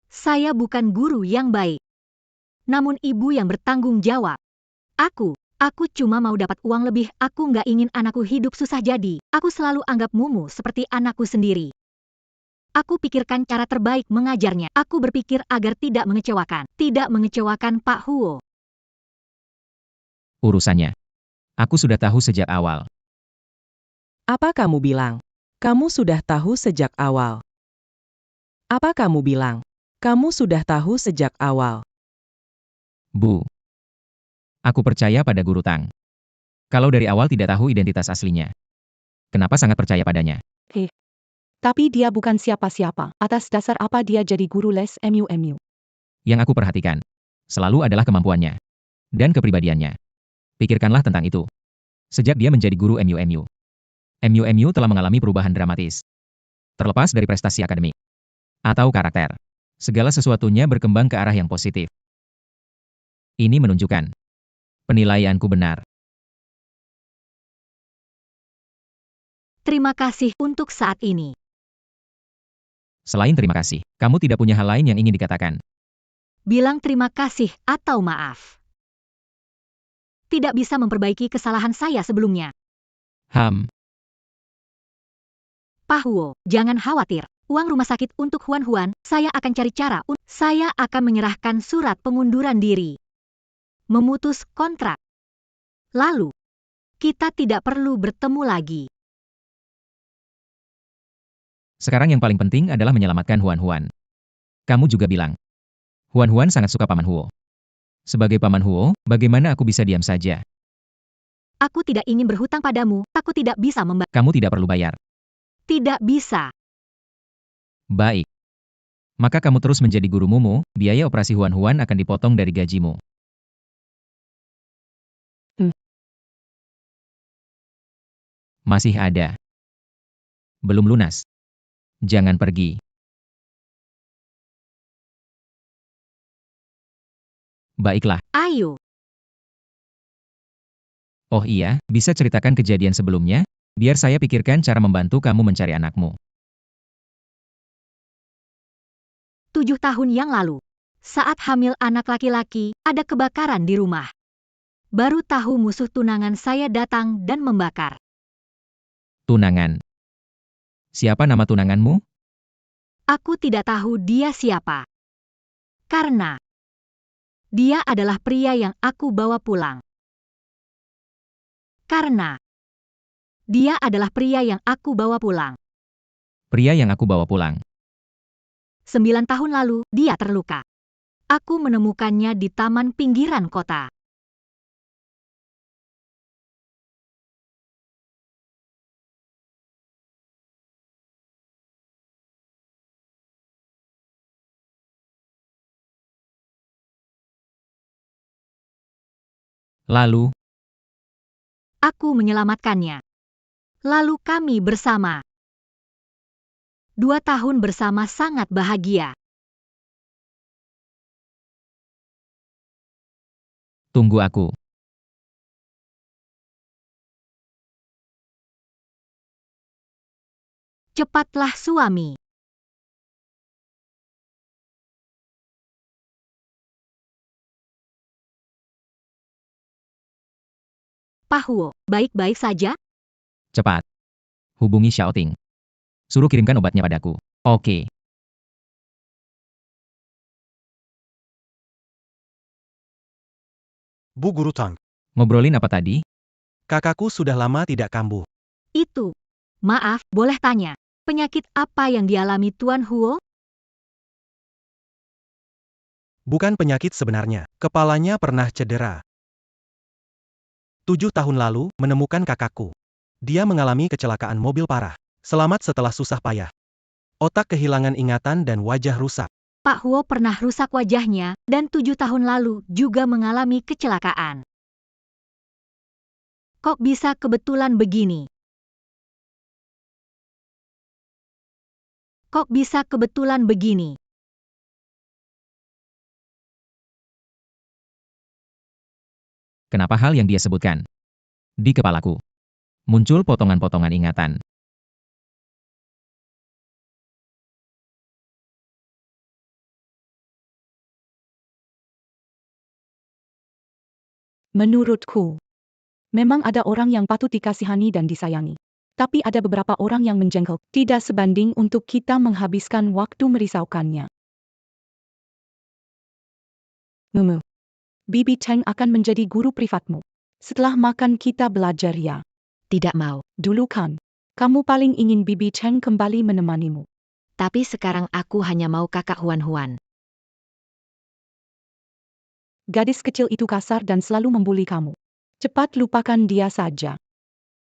B: Saya bukan guru yang baik, namun ibu yang bertanggung jawab. Aku cuma mau dapat uang lebih. Aku nggak ingin anakku hidup susah, jadi aku selalu anggap Mumu seperti anakku sendiri. Aku pikirkan cara terbaik mengajarnya. Aku berpikir agar tidak mengecewakan Pak Huo.
D: Urusannya. Aku sudah tahu sejak awal.
F: Apa kamu bilang? Kamu sudah tahu sejak awal. Apa kamu bilang? Kamu sudah tahu sejak awal.
D: Bu. Aku percaya pada Guru Tang. Kalau dari awal tidak tahu identitas aslinya. Kenapa sangat percaya padanya?
H: Tapi dia bukan siapa-siapa. Atas dasar apa dia jadi guru les MUMU?
D: Yang aku perhatikan selalu adalah kemampuannya dan kepribadiannya. Pikirkanlah tentang itu. Sejak dia menjadi guru MUMU, MUMU telah mengalami perubahan dramatis. Terlepas dari prestasi akademik atau karakter, segala sesuatunya berkembang ke arah yang positif. Ini menunjukkan penilaianku benar.
B: Terima kasih untuk saat ini.
D: Selain terima kasih, kamu tidak punya hal lain yang ingin dikatakan.
B: Bilang terima kasih atau maaf. Tidak bisa memperbaiki kesalahan saya sebelumnya. Pak Huo, jangan khawatir. Uang rumah sakit untuk Huan Huan, saya akan cari cara. Saya akan menyerahkan surat pengunduran diri. Memutus kontrak. Lalu, kita tidak perlu bertemu lagi.
D: Sekarang yang paling penting adalah menyelamatkan Huan Huan. Kamu juga bilang, Huan Huan sangat suka Paman Huo. Sebagai Paman Huo, bagaimana aku bisa diam saja?
B: Aku tidak ingin berhutang padamu, aku tidak bisa membayar.
D: Kamu tidak perlu bayar.
B: Tidak bisa.
D: Baik. Maka kamu terus menjadi guru Mumu, biaya operasi Huan Huan akan dipotong dari gajimu. Masih ada. Belum lunas. Jangan pergi. Baiklah.
B: Ayo.
D: Oh iya, bisa ceritakan kejadian sebelumnya? Biar saya pikirkan cara membantu kamu mencari anakmu.
B: 7 tahun yang lalu, saat hamil anak laki-laki, ada kebakaran di rumah. Baru tahu musuh tunangan saya datang dan membakar.
D: Tunangan. Siapa nama tunanganmu?
B: Aku tidak tahu dia siapa. Karena dia adalah pria yang aku bawa pulang. Karena dia adalah pria yang aku bawa pulang.
D: Pria yang aku bawa pulang.
B: 9 tahun lalu, dia terluka. Aku menemukannya di taman pinggiran kota.
D: Lalu,
B: Aku menyelamatkannya. Lalu kami bersama. 2 tahun bersama sangat bahagia.
D: tunggu aku.
B: Cepatlah suami. Pak Huo, baik-baik saja?
D: Cepat. Hubungi Xiaoting. Suruh kirimkan obatnya padaku. Oke.
G: Bu Guru Tang,
D: Ngobrolin apa tadi?
G: kakakku sudah lama tidak kambuh.
B: Itu. Maaf, boleh tanya. Penyakit apa yang dialami Tuan Huo?
G: Bukan penyakit sebenarnya, kepalanya pernah cedera. 7 tahun lalu, menemukan kakakku. Dia mengalami kecelakaan mobil parah. Selamat setelah susah payah. Otak kehilangan ingatan dan wajah rusak.
B: Pak Huo pernah rusak wajahnya, dan 7 tahun lalu juga mengalami kecelakaan. Kok bisa kebetulan begini? Kok bisa kebetulan begini?
D: Kenapa hal yang dia sebutkan? Di kepalaku. Muncul potongan-potongan ingatan.
H: Menurutku, memang ada orang yang patut dikasihani dan disayangi. Tapi ada beberapa orang yang menjengkel, tidak sebanding untuk kita menghabiskan waktu merisaukannya. Bibi Cheng akan menjadi guru privatmu. Setelah makan kita belajar ya.
A: Tidak mau.
H: Dulu kan, kamu paling ingin Bibi Cheng kembali menemanimu.
A: Tapi sekarang aku hanya mau kakak Huan-Huan.
H: Gadis kecil itu kasar dan selalu membuli kamu. Cepat lupakan dia saja.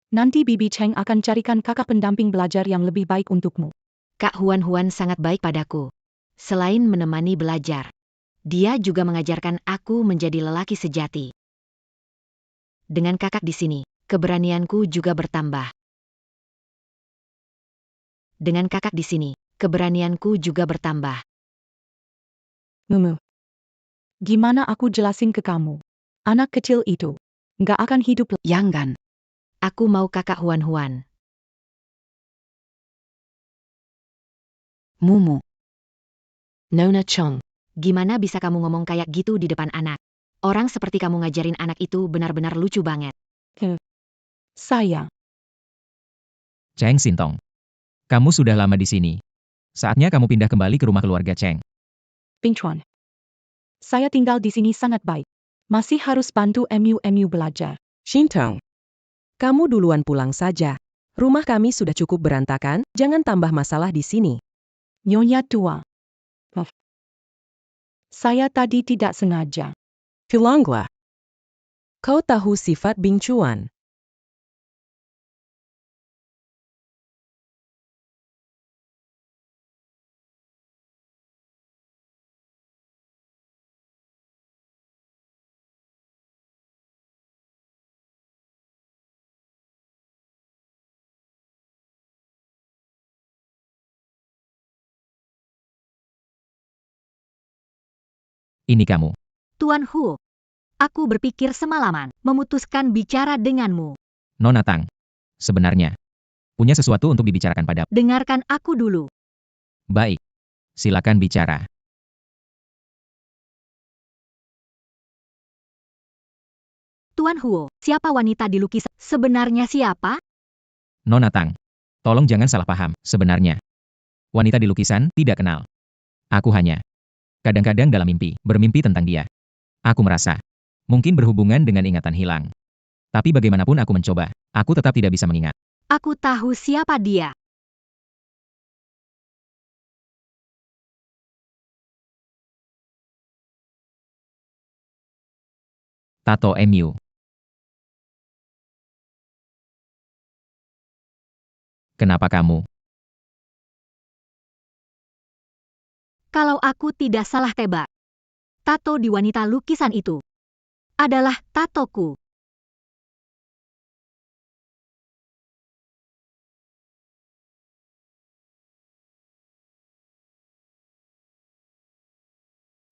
H: Nanti Bibi Cheng akan carikan kakak pendamping belajar yang lebih baik untukmu.
A: Kak Huan-Huan sangat baik padaku. Selain menemani belajar, dia juga mengajarkan aku menjadi lelaki sejati. Dengan kakak di sini, keberanianku juga bertambah. Dengan kakak di sini, keberanianku juga bertambah.
H: Gimana aku jelasin ke kamu? Anak kecil itu nggak akan hidup.
E: Yangan.
A: Aku mau kakak Huan-Huan.
E: Mumu. Nona Chong.
A: Gimana bisa kamu ngomong kayak gitu di depan anak? Orang seperti kamu ngajarin anak itu benar-benar lucu banget.
H: Saya.
D: Cheng Sintong. Kamu sudah lama di sini. Saatnya kamu pindah kembali ke rumah keluarga Cheng.
H: Ping Chuan. Saya tinggal di sini sangat baik. Masih harus bantu MU belajar.
F: Shintong. Kamu duluan pulang saja. Rumah kami sudah cukup berantakan, jangan tambah masalah di sini.
H: Nyonya tua. Saya tadi tidak sengaja.
F: Filongla. Kau tahu sifat Bing Chuan.
D: Ini kamu.
B: Tuan Huo, aku berpikir semalaman, memutuskan bicara denganmu.
D: Nona Tang. Sebenarnya, punya sesuatu untuk dibicarakan pada.
B: Dengarkan aku dulu.
D: Baik. Silakan bicara.
B: Tuan Huo, siapa wanita di lukisan? Sebenarnya siapa?
D: Nona Tang. Tolong jangan salah paham. Sebenarnya, wanita di lukisan tidak kenal. Aku hanya kadang-kadang dalam mimpi, bermimpi tentang dia. Aku merasa, mungkin berhubungan dengan ingatan hilang. Tapi bagaimanapun aku mencoba, aku tetap tidak bisa mengingat.
B: Aku tahu siapa dia.
D: Tato MU. Kenapa kamu?
B: Kalau aku tidak salah tebak, tato di wanita lukisan itu adalah tatoku.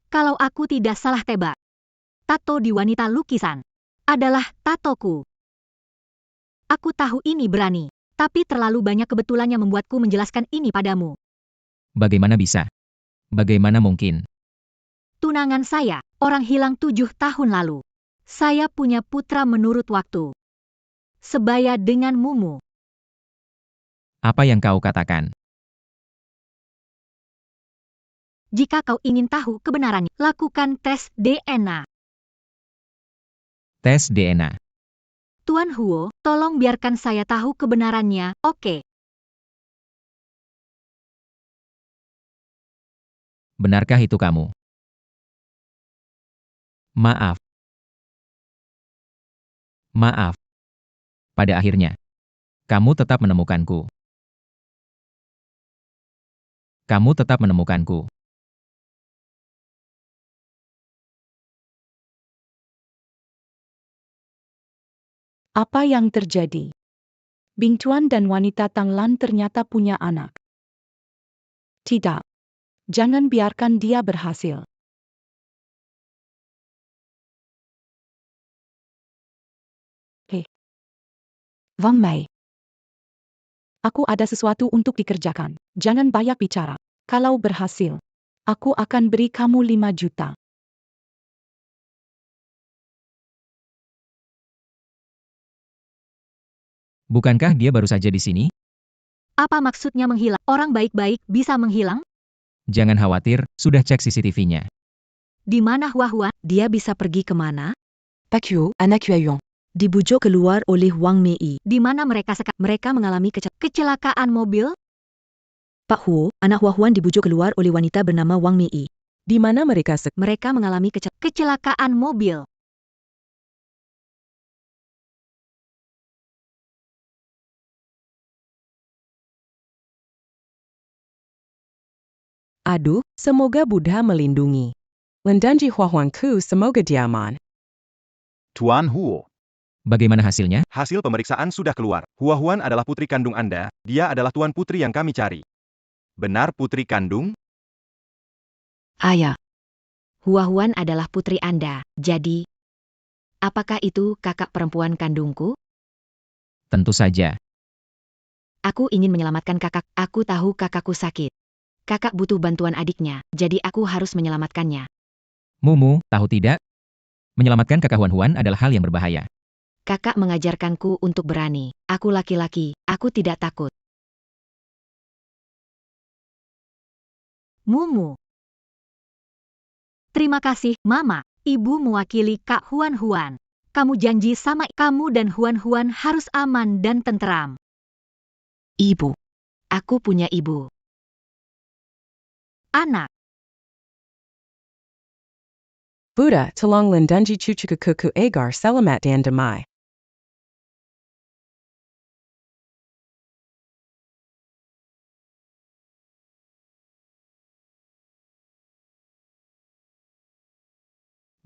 B: Kalau aku tidak salah tebak, tato di wanita lukisan adalah tatoku. Aku tahu ini berani. Tapi terlalu banyak kebetulan yang membuatku menjelaskan ini padamu.
D: Bagaimana bisa? Bagaimana mungkin?
B: Tunangan saya, orang hilang 7 tahun lalu. Saya punya putra menurut waktu. Sebaya dengan Mumu.
D: Apa yang kau katakan?
B: Jika kau ingin tahu kebenarannya, lakukan tes DNA.
D: Tes DNA.
B: Tuan Huo, tolong biarkan saya tahu kebenarannya, oke?
D: Benarkah itu kamu? Maaf. Maaf. Pada akhirnya, kamu tetap menemukanku. Kamu tetap menemukanku.
H: Apa yang terjadi? Bing Chuan dan wanita Tang Lan ternyata punya anak. Tidak. Jangan biarkan dia berhasil. Wang Mei. Aku ada sesuatu untuk dikerjakan. Jangan banyak bicara. Kalau berhasil, aku akan beri kamu 5 juta.
D: Bukankah dia baru saja di sini?
B: Apa maksudnya menghilang? Orang baik-baik bisa menghilang?
D: Jangan khawatir, sudah cek CCTV-nya.
B: Di mana Hua Huan?
A: Dia bisa pergi kemana?
I: Pakuo, anak Yueyong.
A: Dibujuk keluar oleh Wang Mei.
B: Di mana mereka sekarang?
A: Mereka mengalami
B: Kecelakaan mobil?
A: Pak Huo, anak Hua Huan dibujuk keluar oleh wanita bernama Wang Mei.
F: Di mana mereka
A: Mereka mengalami
B: Kecelakaan mobil.
F: Aduh, semoga Buddha melindungi. Lendanji Huahuanku semoga diaman.
J: Tuan Huo,
D: Bagaimana hasilnya?
C: Hasil pemeriksaan sudah keluar. Hua Huan adalah putri kandung Anda, dia adalah tuan putri yang kami cari. Benar putri kandung?
I: Ayah.
A: Hua Huan adalah putri Anda, jadi... Apakah itu kakak perempuan kandungku?
D: Tentu saja.
A: Aku ingin menyelamatkan kakak. Aku tahu kakakku sakit. Kakak butuh bantuan adiknya, jadi aku harus menyelamatkannya.
D: Mumu, tahu tidak? Menyelamatkan kakak Huan Huan adalah hal yang berbahaya.
A: Kakak mengajarkanku untuk berani. Aku laki-laki, aku tidak takut.
B: Mumu. Terima kasih, Mama. Ibu mewakili Kak Huan Huan. Kamu janji sama kamu dan Huan Huan harus aman dan tenteram.
I: Ibu.
A: Aku punya ibu.
B: Anak.
F: Buddha, tolong lendanji cucuku kuku agar selamat dan damai.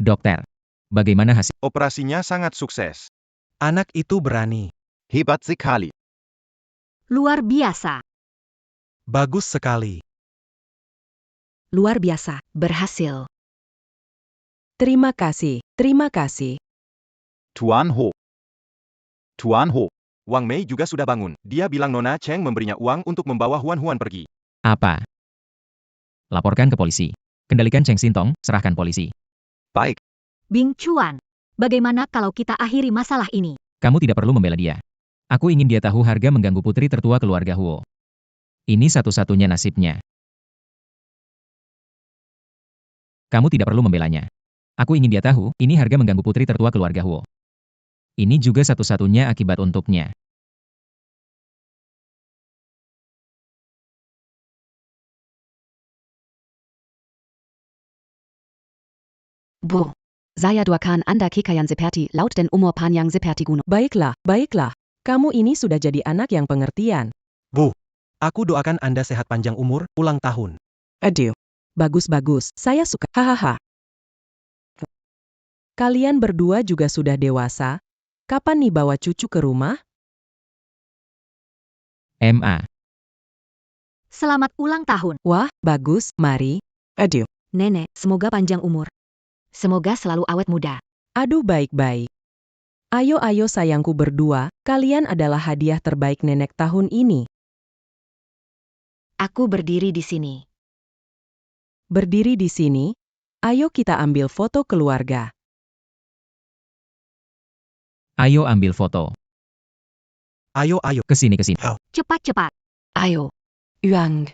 D: Dokter, bagaimana hasil?
C: Operasinya sangat sukses.
G: Anak itu berani.
J: hebat sekali.
B: Luar biasa.
G: Bagus sekali.
A: Luar biasa, berhasil.
F: Terima kasih, terima kasih.
J: Tuan Ho. Tuan Ho,
C: Wang Mei juga sudah bangun. Dia bilang Nona Cheng memberinya uang untuk membawa Huan Huan pergi.
D: Apa? Laporkan ke polisi. Kendalikan Cheng Sintong, serahkan polisi.
J: baik.
B: Bing Chuan. Bagaimana kalau kita akhiri masalah ini?
D: Kamu tidak perlu membela dia. Aku ingin dia tahu harga mengganggu putri tertua keluarga Huo. Ini satu-satunya nasibnya. Kamu tidak perlu membelanya. Aku ingin dia tahu, ini harga mengganggu putri tertua keluarga Huo. Ini juga satu-satunya akibat untuknya.
E: Bu. Saya duakan Anda kekayaan seperti laut dan umur panjang seperti gunung.
F: Baiklah, baiklah. Kamu ini sudah jadi anak yang pengertian.
G: Bu, aku doakan Anda sehat panjang umur, ulang tahun.
F: Aduh. Bagus-bagus, saya suka. Hahaha. Kalian berdua juga sudah dewasa. Kapan nih bawa cucu ke rumah?
D: MA.
B: Selamat ulang tahun.
F: Wah, bagus, mari. Aduh.
A: Nenek, semoga panjang umur. Semoga selalu awet muda.
F: Aduh baik-baik. Ayo sayangku berdua, kalian adalah hadiah terbaik nenek tahun ini.
A: Aku berdiri di sini.
F: Berdiri di sini. Ayo kita ambil foto keluarga.
D: Ayo ambil foto.
G: Ayo.
D: Kesini.
B: Cepat.
E: Ayo. Uang.